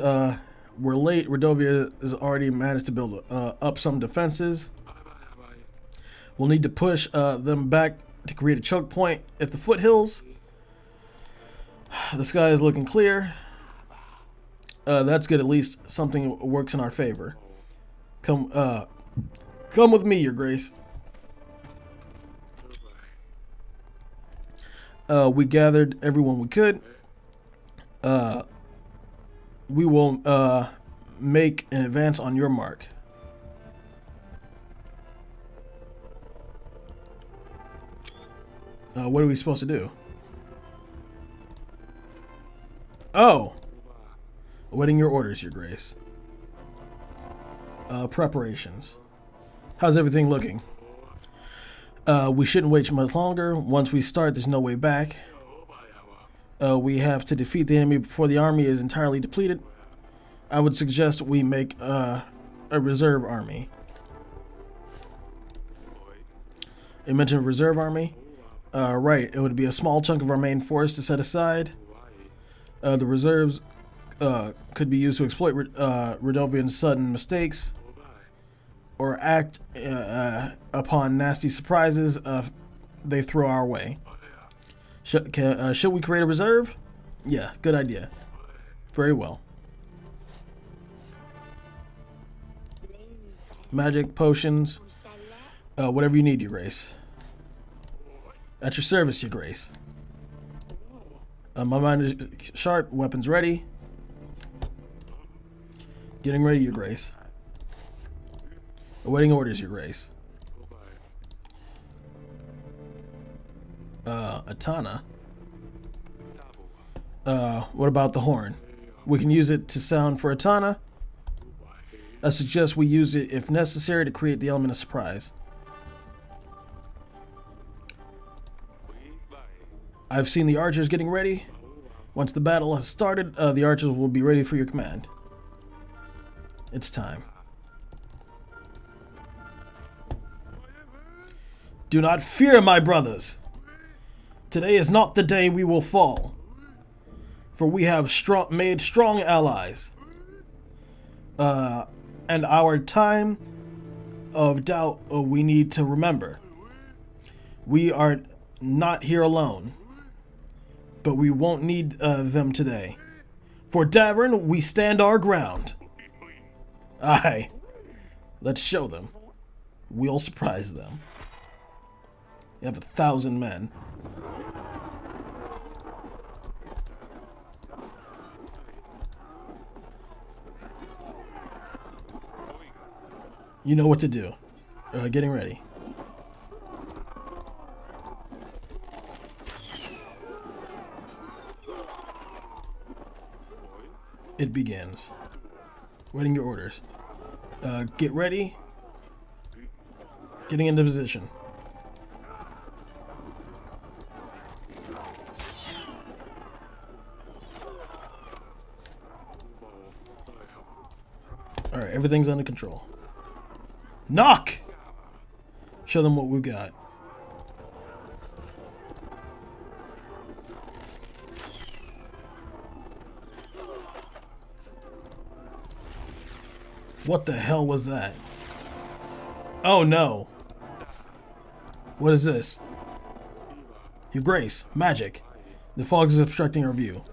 Speaker 1: we're late. Redovia has already managed to build up some defenses. We'll need to push them back to create a choke point at the foothills. The sky is looking clear. That's good. At least something works in our favor. Come with me, Your Grace. We gathered everyone we could. We will make an advance on your mark. What are we supposed to do? Oh! Awaiting your orders, Your Grace. Preparations. How's everything looking? We shouldn't wait much longer. Once we start, there's no way back. We have to defeat the enemy before the army is entirely depleted. I would suggest we make a reserve army. You mentioned a reserve army? Right, it would be a small chunk of our main force to set aside. The reserves could be used to exploit Redovian's sudden mistakes or act upon nasty surprises they throw our way. Should we create a reserve? Yeah, good idea. Very well. Magic, potions, whatever you need, Your Grace. At your service, Your Grace. My mind is sharp, weapons ready. Getting ready, Your Grace. Awaiting orders, Your Grace. Atana. What about the horn? We can use it to sound for Atana. I suggest we use it if necessary to create the element of surprise. I've seen the archers getting ready. Once the battle has started, the archers will be ready for your command. It's time. Do not fear, my brothers. Today is not the day we will fall, for we have made strong allies. And our time of doubt we need to remember. We are not here alone, but we won't need them today. For Davern, we stand our ground. Aye, let's show them. We'll surprise them. You have 1,000 men. You know what to do. Getting ready. It begins. Waiting your orders. Get ready. Getting into position. Alright, everything's under control. Knock! Show them what we've got. What the hell was that? Oh no. What is this? Your Grace, magic. The fog is obstructing our view.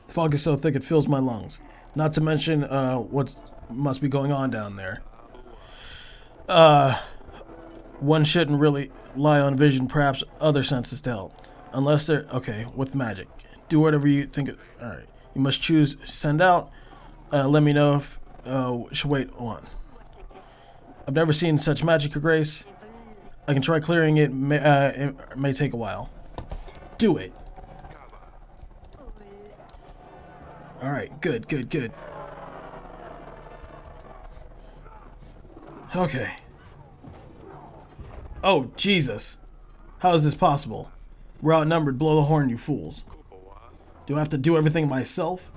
Speaker 1: The fog is so thick it fills my lungs. Not to mention what must be going on down there. One shouldn't really rely on vision, perhaps other senses to help. Unless they're... Okay, with magic. Do whatever you think... Alright. You must choose send out. Let me know if... should wait on. I've never seen such magic, Your Grace. I can try clearing it. It may take a while. Do it. Alright, good, good, good. Okay. Oh, Jesus. How is this possible? We're outnumbered. Blow the horn, you fools. Do I have to do everything myself?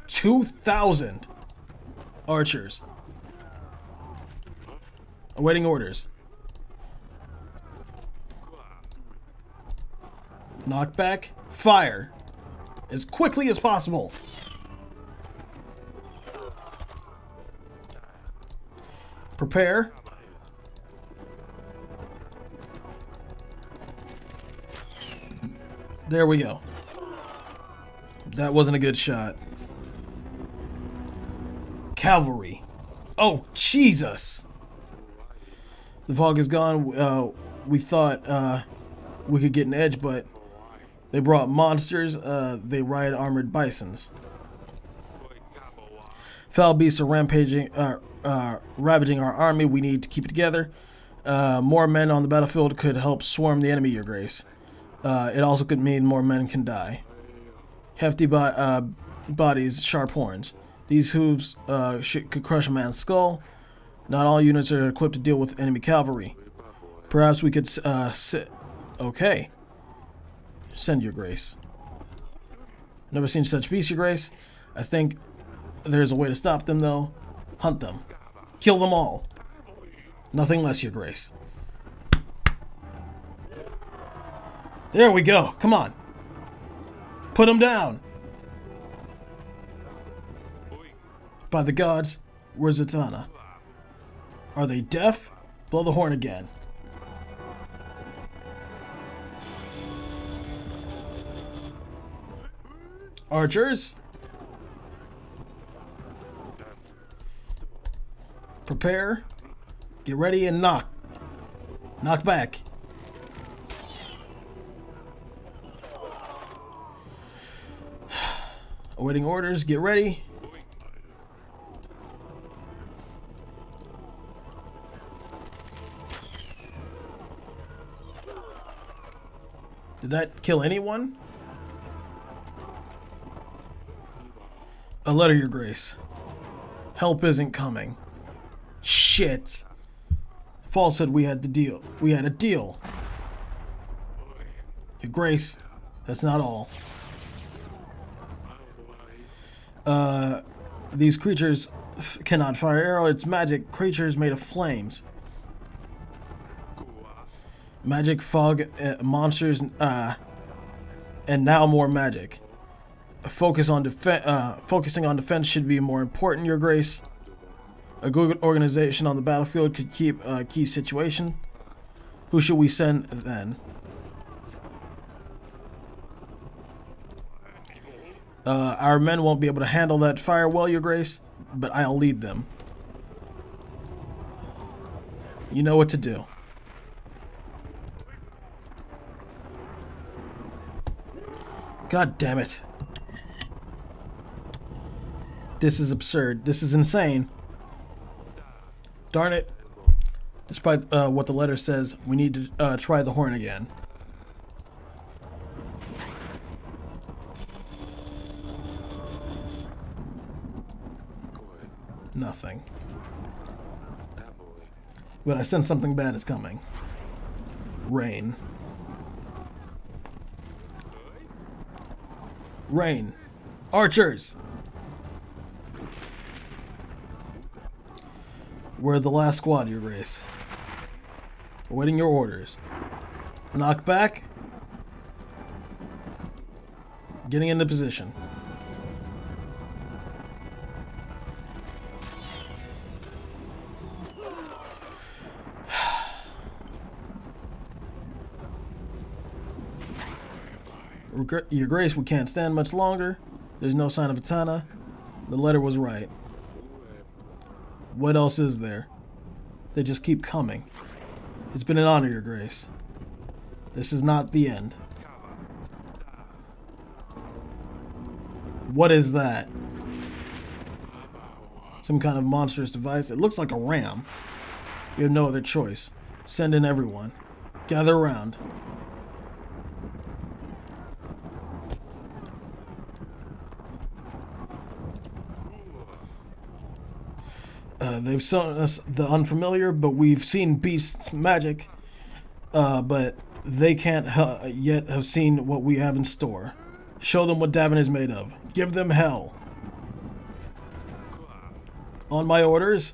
Speaker 1: $2,000 archers. Awaiting orders. Knockback. Fire. As quickly as possible. Prepare. There we go. That wasn't a good shot. Cavalry. Oh, Jesus! The fog is gone. We thought we could get an edge, but they brought monsters. They ride armored bisons. Foul beasts are rampaging, ravaging our army. We need to keep it together. More men on the battlefield could help swarm the enemy, Your Grace. It also could mean more men can die. Hefty bodies, sharp horns. These hooves could crush a man's skull. Not all units are equipped to deal with enemy cavalry. Perhaps we could sit. Okay. Send, Your Grace. Never seen such beasts, Your Grace. I think there's a way to stop them, though. Hunt them. Kill them all. Nothing less, Your Grace. There we go. Come on. Put them down. By the gods, where's Zatanna? Are they deaf? Blow the horn again. Archers. Prepare. Get ready and knock. Knock back. Awaiting orders. Get ready. Did that kill anyone? A letter, Your Grace. Help isn't coming. Shit. Falsehood, we had the deal. We had a deal. Your Grace, that's not all. These creatures cannot fire arrow. It's magic. Creatures made of flames. Magic, fog, monsters, and now more magic. Focusing on defense should be more important, Your Grace. A good organization on the battlefield could keep a key situation. Who should we send then? Our men won't be able to handle that fire well, Your Grace, but I'll lead them. You know what to do. God damn it. This is absurd. This is insane. Darn it. Despite what the letter says, we need to try the horn again. Nothing. But I sense something bad is coming. Rain. Rain. Archers! We're the last squad, Your Grace. Awaiting your orders. Knock back. Getting into position. Your Grace, we can't stand much longer. There's no sign of Atana. The letter was right. What else is there? They just keep coming. It's been an honor, Your Grace. This is not the end. What is that? Some kind of monstrous device. It looks like a ram. You have no other choice. Send in everyone. Gather around. They've shown us the unfamiliar, but we've seen beasts' magic. But they can't yet have seen what we have in store. Show them what Davern is made of. Give them hell. On my orders.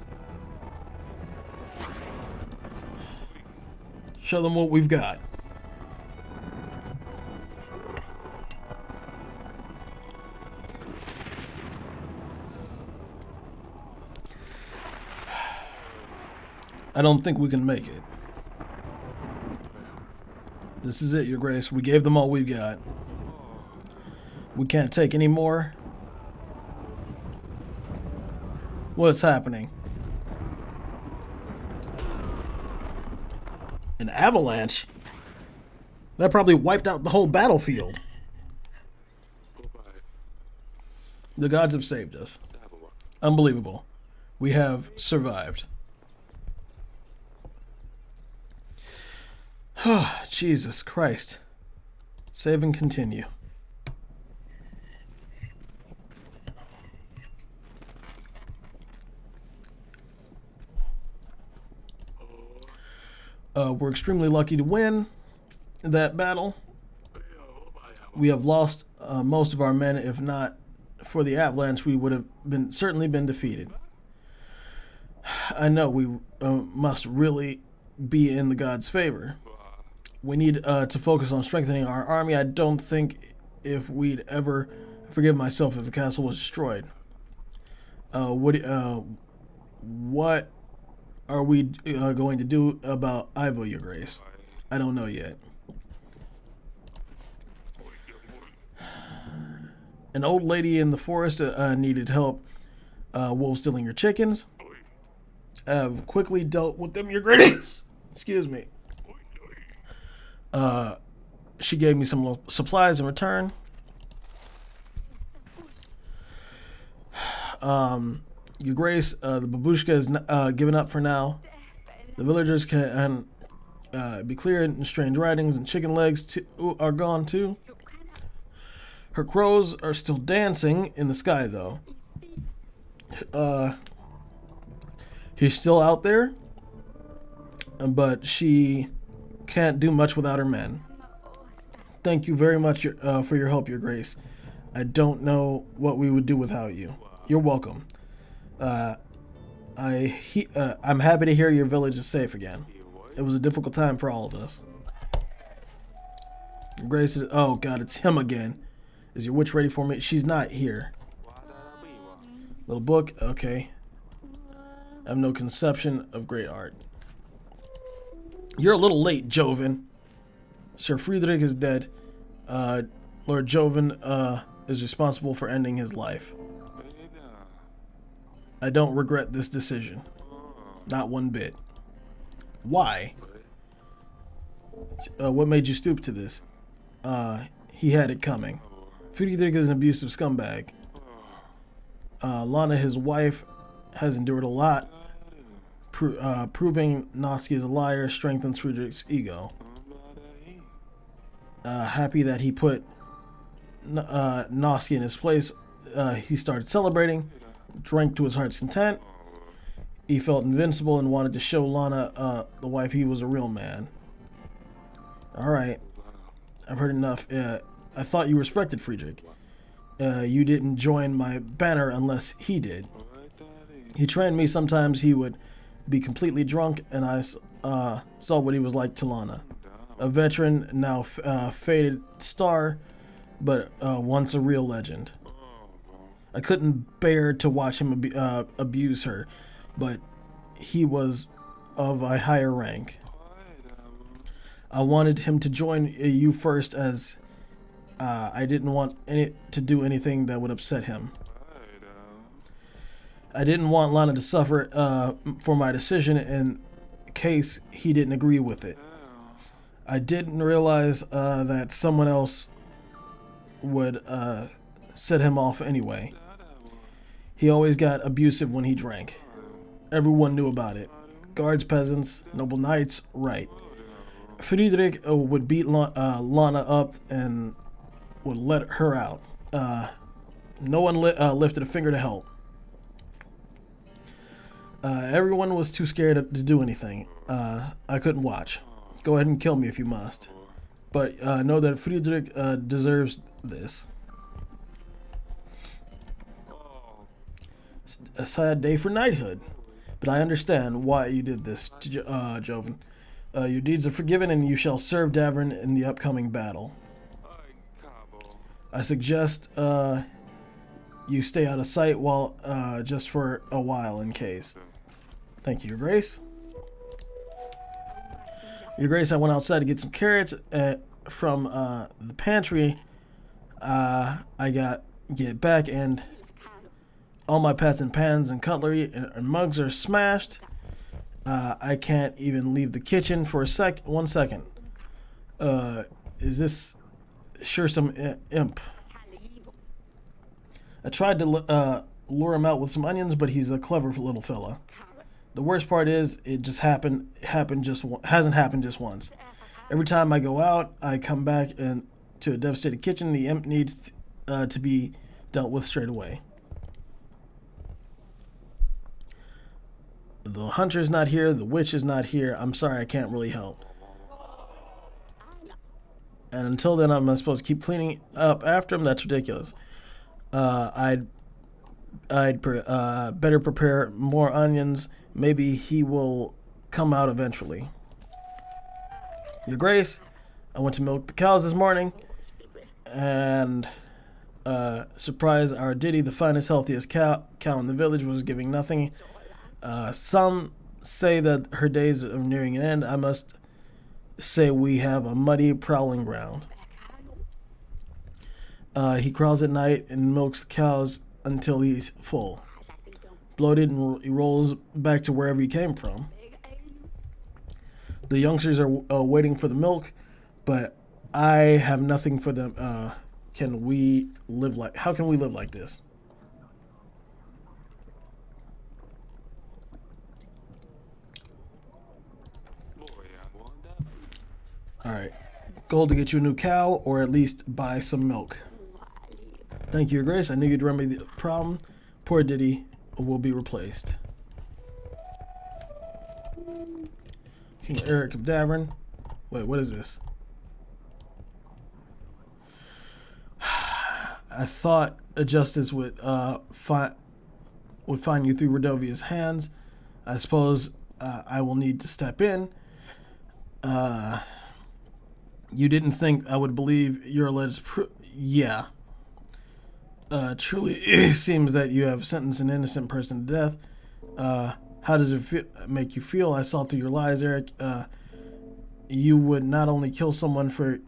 Speaker 1: Show them what we've got. I don't think we can make it. This is it, Your Grace. We gave them all we've got. We can't take any more. What's happening? An avalanche? That probably wiped out the whole battlefield. The gods have saved us. Unbelievable. We have survived. Oh, Jesus Christ. Save and continue. We're extremely lucky to win that battle. We have lost most of our men. If not for the avalanche, we would have certainly been defeated. I know we must really be in the gods' favor. We need to focus on strengthening our army. I don't think if we'd ever forgive myself if the castle was destroyed. What are we going to do about Ivo, Your Grace? I don't know yet. An old lady in the forest needed help wolves stealing your chickens. I've quickly dealt with them, Your Grace. Excuse me. She gave me some supplies in return. Your Grace, the babushka is given up for now. The villagers can be cleared, and strange writings and chicken legs are gone too. Her crows are still dancing in the sky, though. He's still out there, but she can't do much without her men. Thank you very much for your help, Your Grace. I don't know what we would do without you. You're welcome. I'm happy to hear your village is safe again. It was a difficult time for all of us. Grace is, oh god, it's him again. Is your witch ready for me? She's not here. Little book, okay. I have no conception of great art. You're a little late, Joven. Sir Friedrich is dead. Lord Joven is responsible for ending his life. I don't regret this decision. Not one bit. Why? What made you stoop to this? He had it coming. Friedrich is an abusive scumbag. Lana, his wife, has endured a lot. Proving Noski is a liar strengthens Friedrich's ego. Happy that he put Noski in his place, he started celebrating, drank to his heart's content. He felt invincible and wanted to show Lana, the wife, he was a real man. Alright, I've heard enough. I thought you respected Friedrich. You didn't join my banner unless he did. He trained me. Sometimes he would be completely drunk, and I saw what he was like to Lana. A veteran, now faded star, but once a real legend. I couldn't bear to watch him abuse her, but he was of a higher rank. I wanted him to join you first, as I didn't want to do anything that would upset him. I didn't want Lana to suffer for my decision in case he didn't agree with it. I didn't realize that someone else would set him off anyway. He always got abusive when he drank. Everyone knew about it. Guards, peasants, noble knights, right. Friedrich would beat Lana up and would let her out. No one lifted a finger to help. Everyone was too scared to do anything. I couldn't watch. Go ahead and kill me if you must. But know that Friedrich deserves this. A sad day for knighthood. But I understand why you did this, Joven. Your deeds are forgiven, and you shall serve Davern in the upcoming battle. I suggest you stay out of sight while just for a while in case. Thank you, Your Grace. Your Grace, I went outside to get some carrots from the pantry. I get back and all my pots and pans and cutlery and mugs are smashed. I can't even leave the kitchen for 1 second. Is this sure some imp? I tried to lure him out with some onions, but he's a clever little fella. The worst part is it just hasn't happened just once. Every time I go out, I come back to a devastated kitchen. The imp needs to be dealt with straight away. The hunter's not here. The witch is not here. I'm sorry, I can't really help. And until then, I'm supposed to keep cleaning up after him? That's ridiculous. I'd better prepare more onions. Maybe he will come out eventually. Your Grace, I went to milk the cows this morning, and surprise, our Diddy, the finest, healthiest cow in the village, was giving nothing. Some say that her days are nearing an end. I must say we have a muddy, prowling ground. He crawls at night and milks the cows until he's full. Bloated, and he rolls back to wherever he came from. The youngsters are waiting for the milk, but I have nothing for them. How can we live like this? Alright. Gold to get you a new cow, or at least buy some milk. Thank you, Your Grace. I knew you'd remedy the problem. Poor Diddy will be replaced. King Eryk of Davern. Wait, what is this? I thought a justice would would find you through Radovia's hands. I suppose I will need to step in. You didn't think I would believe your alleged yeah. Truly, it seems that you have sentenced an innocent person to death. How does it make you feel? I saw through your lies, Eryk. You would not only kill someone for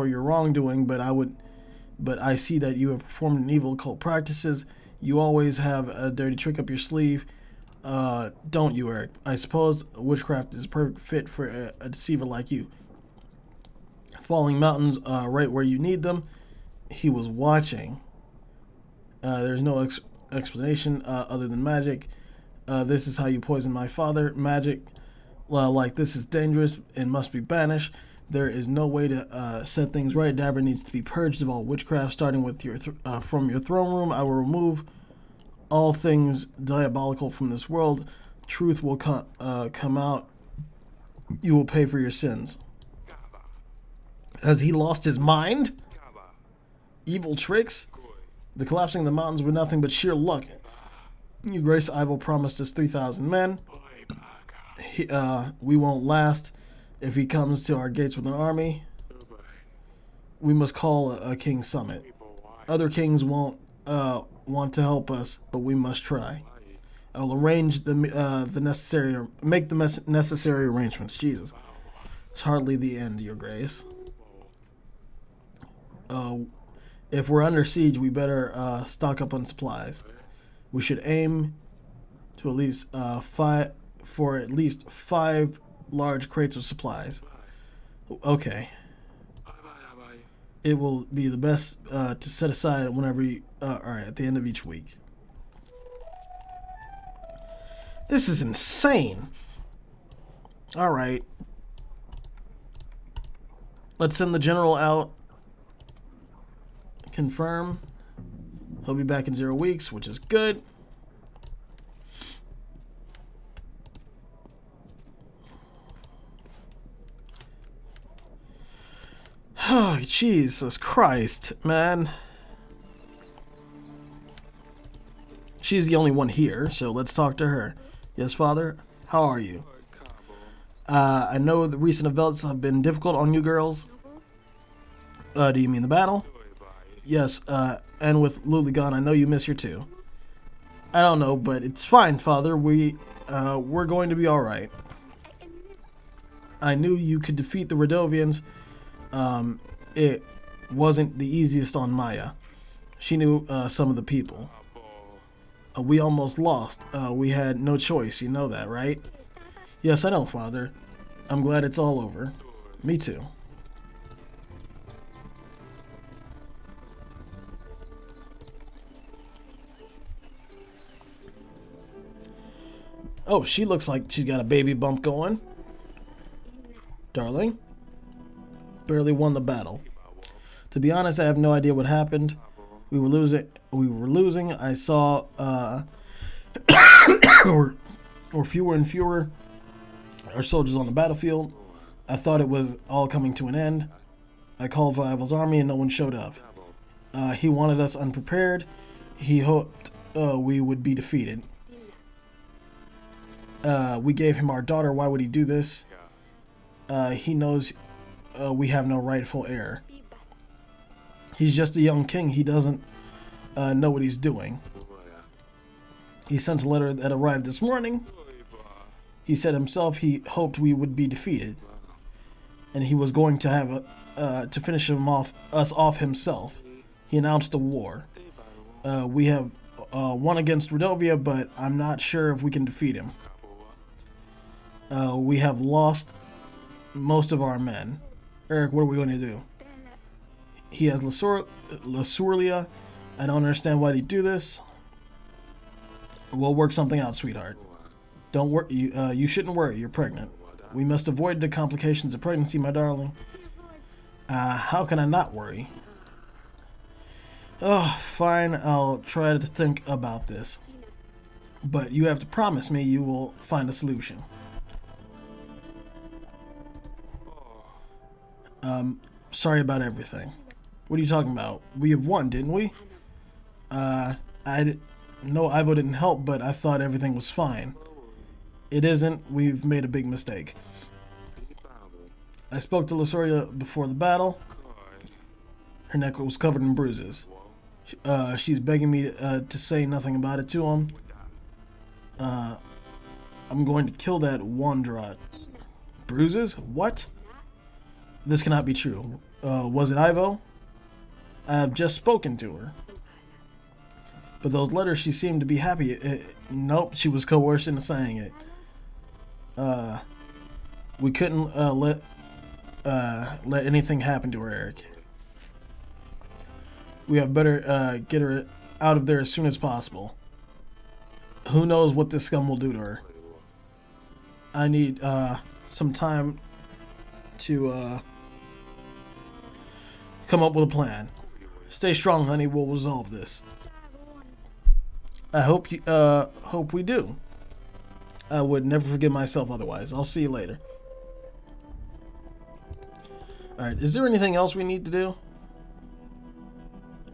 Speaker 1: your wrongdoing, but I see that you have performed an evil occult practices. You always have a dirty trick up your sleeve, don't you, Eryk? I suppose witchcraft is a perfect fit for a deceiver like you. Falling mountains right where you need them. He was watching. There's no explanation other than magic. This is how you poison my father. Magic like this is dangerous and must be banished. There is no way to set things right. Davern needs to be purged of all witchcraft, starting with your from your throne room. I will remove all things diabolical from this world. Truth will come out. You will pay for your sins. Has he lost his mind? Evil tricks? The collapsing of the mountains were nothing but sheer luck. Your Grace, I will promise us 3,000 men. We won't last if he comes to our gates with an army. We must call a king summit. Other kings won't want to help us, but we must try. I will arrange the necessary, make the necessary arrangements. Jesus, it's hardly the end, Your Grace. If we're under siege, we better stock up on supplies. We should aim to at least at least 5 large crates of supplies. Okay. It will be the best to set aside whenever you, alright, at the end of each week. This is insane. Alright. Let's send the general out. Confirm. He'll be back in 0 weeks, which is good. Oh, Jesus Christ, man. She's the only one here, so let's talk to her. Yes, Father? How are you? I know the recent events have been difficult on you girls. Do you mean the battle? Yes, and with Luli gone, I know you miss her too. I don't know, but it's fine, Father. We're going to be alright. I knew you could defeat the Radovians. It wasn't the easiest on Maya. She knew some of the people. We almost lost. We had no choice, you know that, right? Yes, I know, Father. I'm glad it's all over. Me too. Oh, she looks like she's got a baby bump going. Darling? Barely won the battle. To be honest, I have no idea what happened. We were losing. I saw or fewer and fewer our soldiers on the battlefield. I thought it was all coming to an end. I called Vival's army and no one showed up. He wanted us unprepared. He hoped we would be defeated. We gave him our daughter. Why would he do this? He knows we have no rightful heir. He's just a young king. He doesn't know what he's doing. He sent a letter that arrived this morning. He said himself he hoped we would be defeated, and he was going to have to finish us off himself. He announced a war. We have won against Radovia, but I'm not sure if we can defeat him. We have lost most of our men. Eryk, what are we going to do? He has Lasurlia. I don't understand why they do this. We'll work something out, sweetheart. Don't worry. You shouldn't worry. You're pregnant. We must avoid the complications of pregnancy, my darling. How can I not worry? Oh, fine. I'll try to think about this. But you have to promise me you will find a solution. Sorry about everything. What are you talking about? We have won, didn't we? No, Ivo didn't help, but I thought everything was fine. It isn't. We've made a big mistake. I spoke to Lasoria before the battle. Her neck was covered in bruises. She's begging me to say nothing about it to him. I'm going to kill that Wanderer. Bruises? What? This cannot be true. Was it Ivo? I have just spoken to her. But those letters, she seemed to be happy. Nope, she was coerced into saying it. We couldn't let anything happen to her, Eryk. We have better get her out of there as soon as possible. Who knows what this scum will do to her. I need some time to come up with a plan. Stay strong, honey. We'll resolve this. I hope we do. I would never forgive myself otherwise. I'll see you later. Alright, is there anything else we need to do?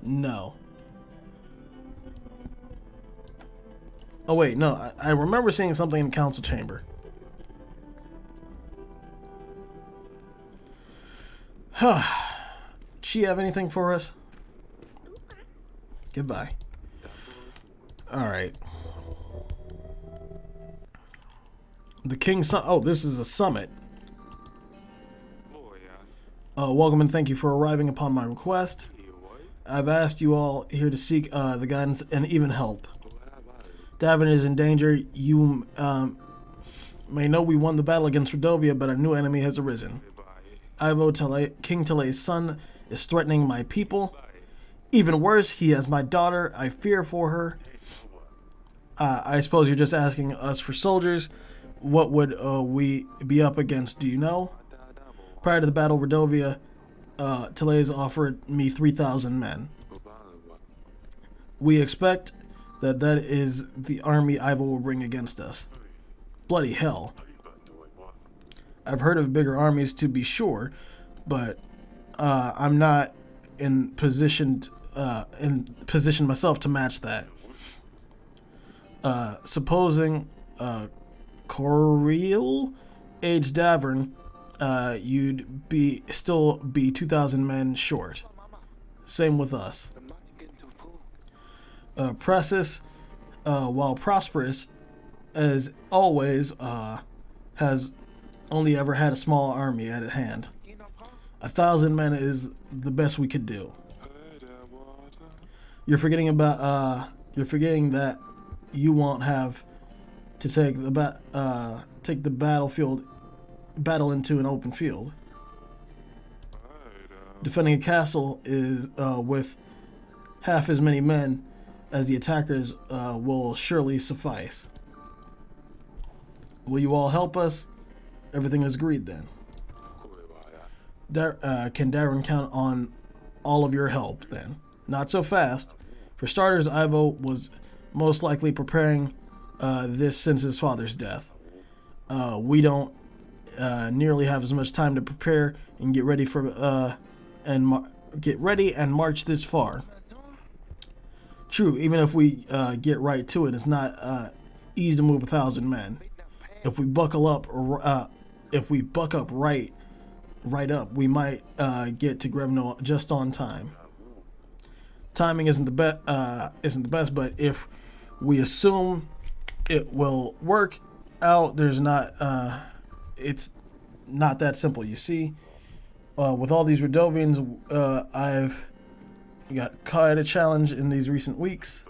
Speaker 1: No. Oh wait, no. I remember seeing something in the council chamber. Does she have anything for us? Goodbye. Alright. The King's Son. Oh, this is a summit. Welcome and thank you for arriving upon my request. I've asked you all here to seek the guidance and even help. Davern is in danger. You may know we won the battle against Redovia, but a new enemy has arisen. Ivo, King Telei's son, is threatening my people. Even worse, he has my daughter. I fear for her. I suppose you're just asking us for soldiers. What would we be up against, do you know? Prior to the battle, Redovia, Telei's offered me 3,000 men. We expect that is the army Ivo will bring against us. Bloody hell. I've heard of bigger armies to be sure, but I'm not in position myself to match that. Supposing Coriel aids Davern, you'd still be 2,000 men short. Same with us. Pressus, while prosperous, as always, has only ever had a small army at hand. 1,000 men is the best we could do. You're forgetting that you won't have to take the battle into an open field. Defending a castle is with half as many men as the attackers will surely suffice. Will you all help us? Everything is agreed then. Can Davern count on all of your help then? Not so fast. For starters, Ivo was most likely preparing this since his father's death. We don't nearly have as much time to prepare and get ready and march this far. True, even if we get right to it, it's not easy to move 1,000 men. If we buck up right up, we might get to Grevno just on time. Timing isn't the best, but if we assume it will work out, it's not that simple. You see, with all these Redovians, I've got quite a challenge in these recent weeks.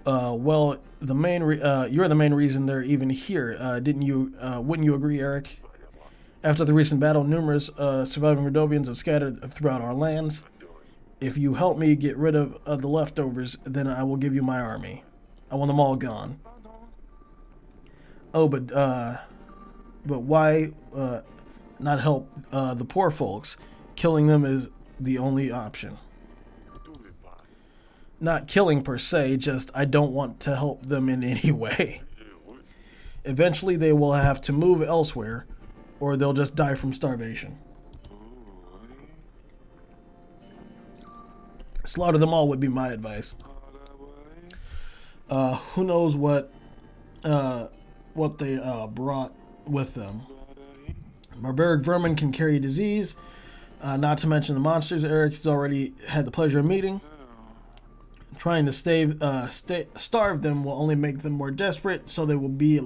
Speaker 1: Well, you're the main reason they're even here, wouldn't you agree, Eryk? After the recent battle, numerous surviving Redovians have scattered throughout our lands. If you help me get rid of the leftovers, then I will give you my army. I want them all gone. Oh, but why not help the poor folks? Killing them is the only option. Not killing per se, just I don't want to help them in any way. Eventually they will have to move elsewhere, or they'll just die from starvation. Slaughter them all would be my advice. Who knows what they brought with them. Barbaric vermin can carry disease, not to mention the monsters Eryk has already had the pleasure of meeting. Trying to starve them will only make them more desperate, so they will be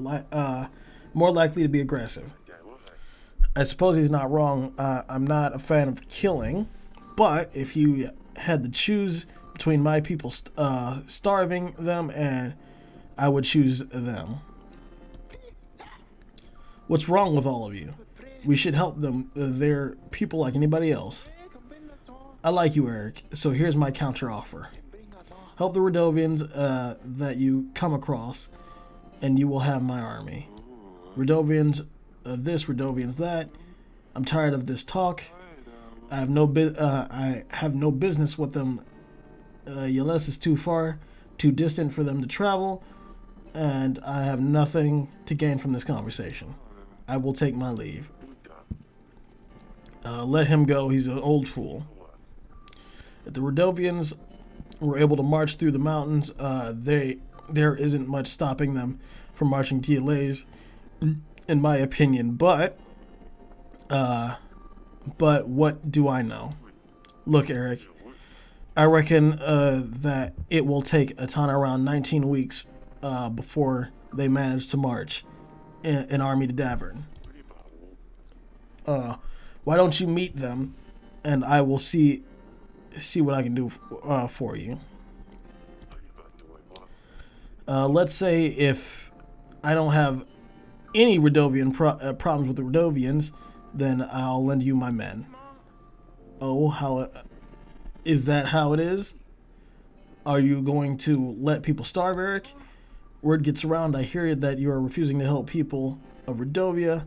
Speaker 1: more likely to be aggressive. I suppose he's not wrong. I'm not a fan of killing, but if you had to choose between my people starving them, and I would choose them. What's wrong with all of you? We should help them. They're people like anybody else. I like you, Eryk, so here's my counter offer. Help the Radovians that you come across, and you will have my army. Radovians this, Radovians that. I'm tired of this talk. I have no business with them. Yeles is too far, too distant for them to travel, and I have nothing to gain from this conversation. I will take my leave. Let him go. He's an old fool. If the Radovians were able to march through the mountains, there isn't much stopping them from marching to Yeles, in my opinion. But what do I know? Look, Eryk, I reckon that it will take a ton around 19 weeks before they manage to march an army to Davern. Why don't you meet them, and I will see what I can do for you. Let's say if I don't have any Radovian problems with the Radovians, then I'll lend you my men. Oh, is that how it is? Are you going to let people starve, Eryk? Word gets around, I hear that you are refusing to help people of Radovia.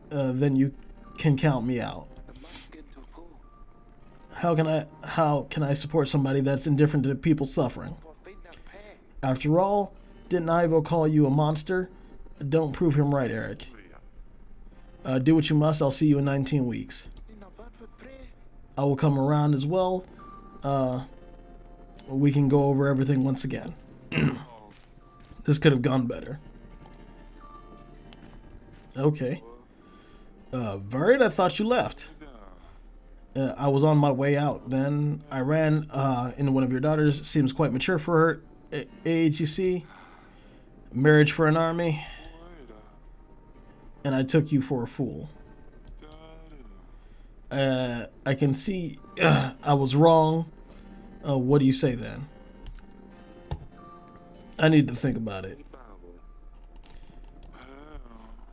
Speaker 1: Then you can count me out. How can I support somebody that's indifferent to people suffering? After all, didn't Ivo call you a monster? Don't prove him right, Eryk. Do what you must. I'll see you in 19 weeks. I will come around as well. We can go over everything once again. This could have gone better. Okay. Verd, I thought you left. I was on my way out. Then I ran into one of your daughters. Seems quite mature for her age, you see. Marriage for an army. And I took you for a fool. I can see I was wrong. What do you say then? I need to think about it.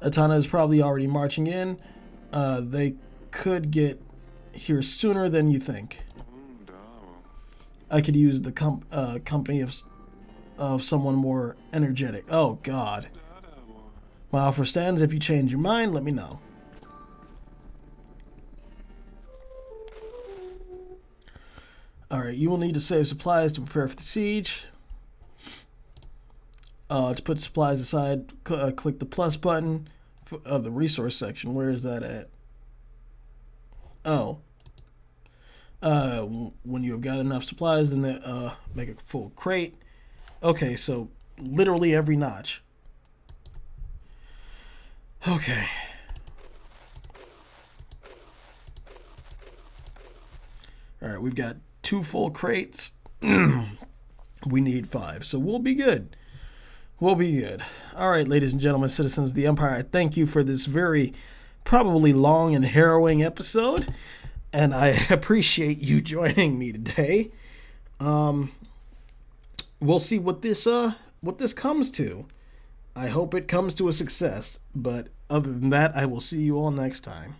Speaker 1: Atana is probably already marching in. They could get here sooner than you think. I could use the company of someone more energetic. Oh, God. My offer stands. If you change your mind, let me know. Alright, you will need to save supplies to prepare for the siege. To put supplies aside, click the plus button for the resource section. Where is that at? Oh. When you have got enough supplies, then make a full crate. Okay, so literally every notch. Okay. Alright, we've got 2 full crates. We need 5, so we'll be good. We'll be good. Alright, ladies and gentlemen, citizens of the Empire, I thank you for this very probably long and harrowing episode, and I appreciate you joining me today. We'll see what this comes to. I hope it comes to a success, but other than that, I will see you all next time.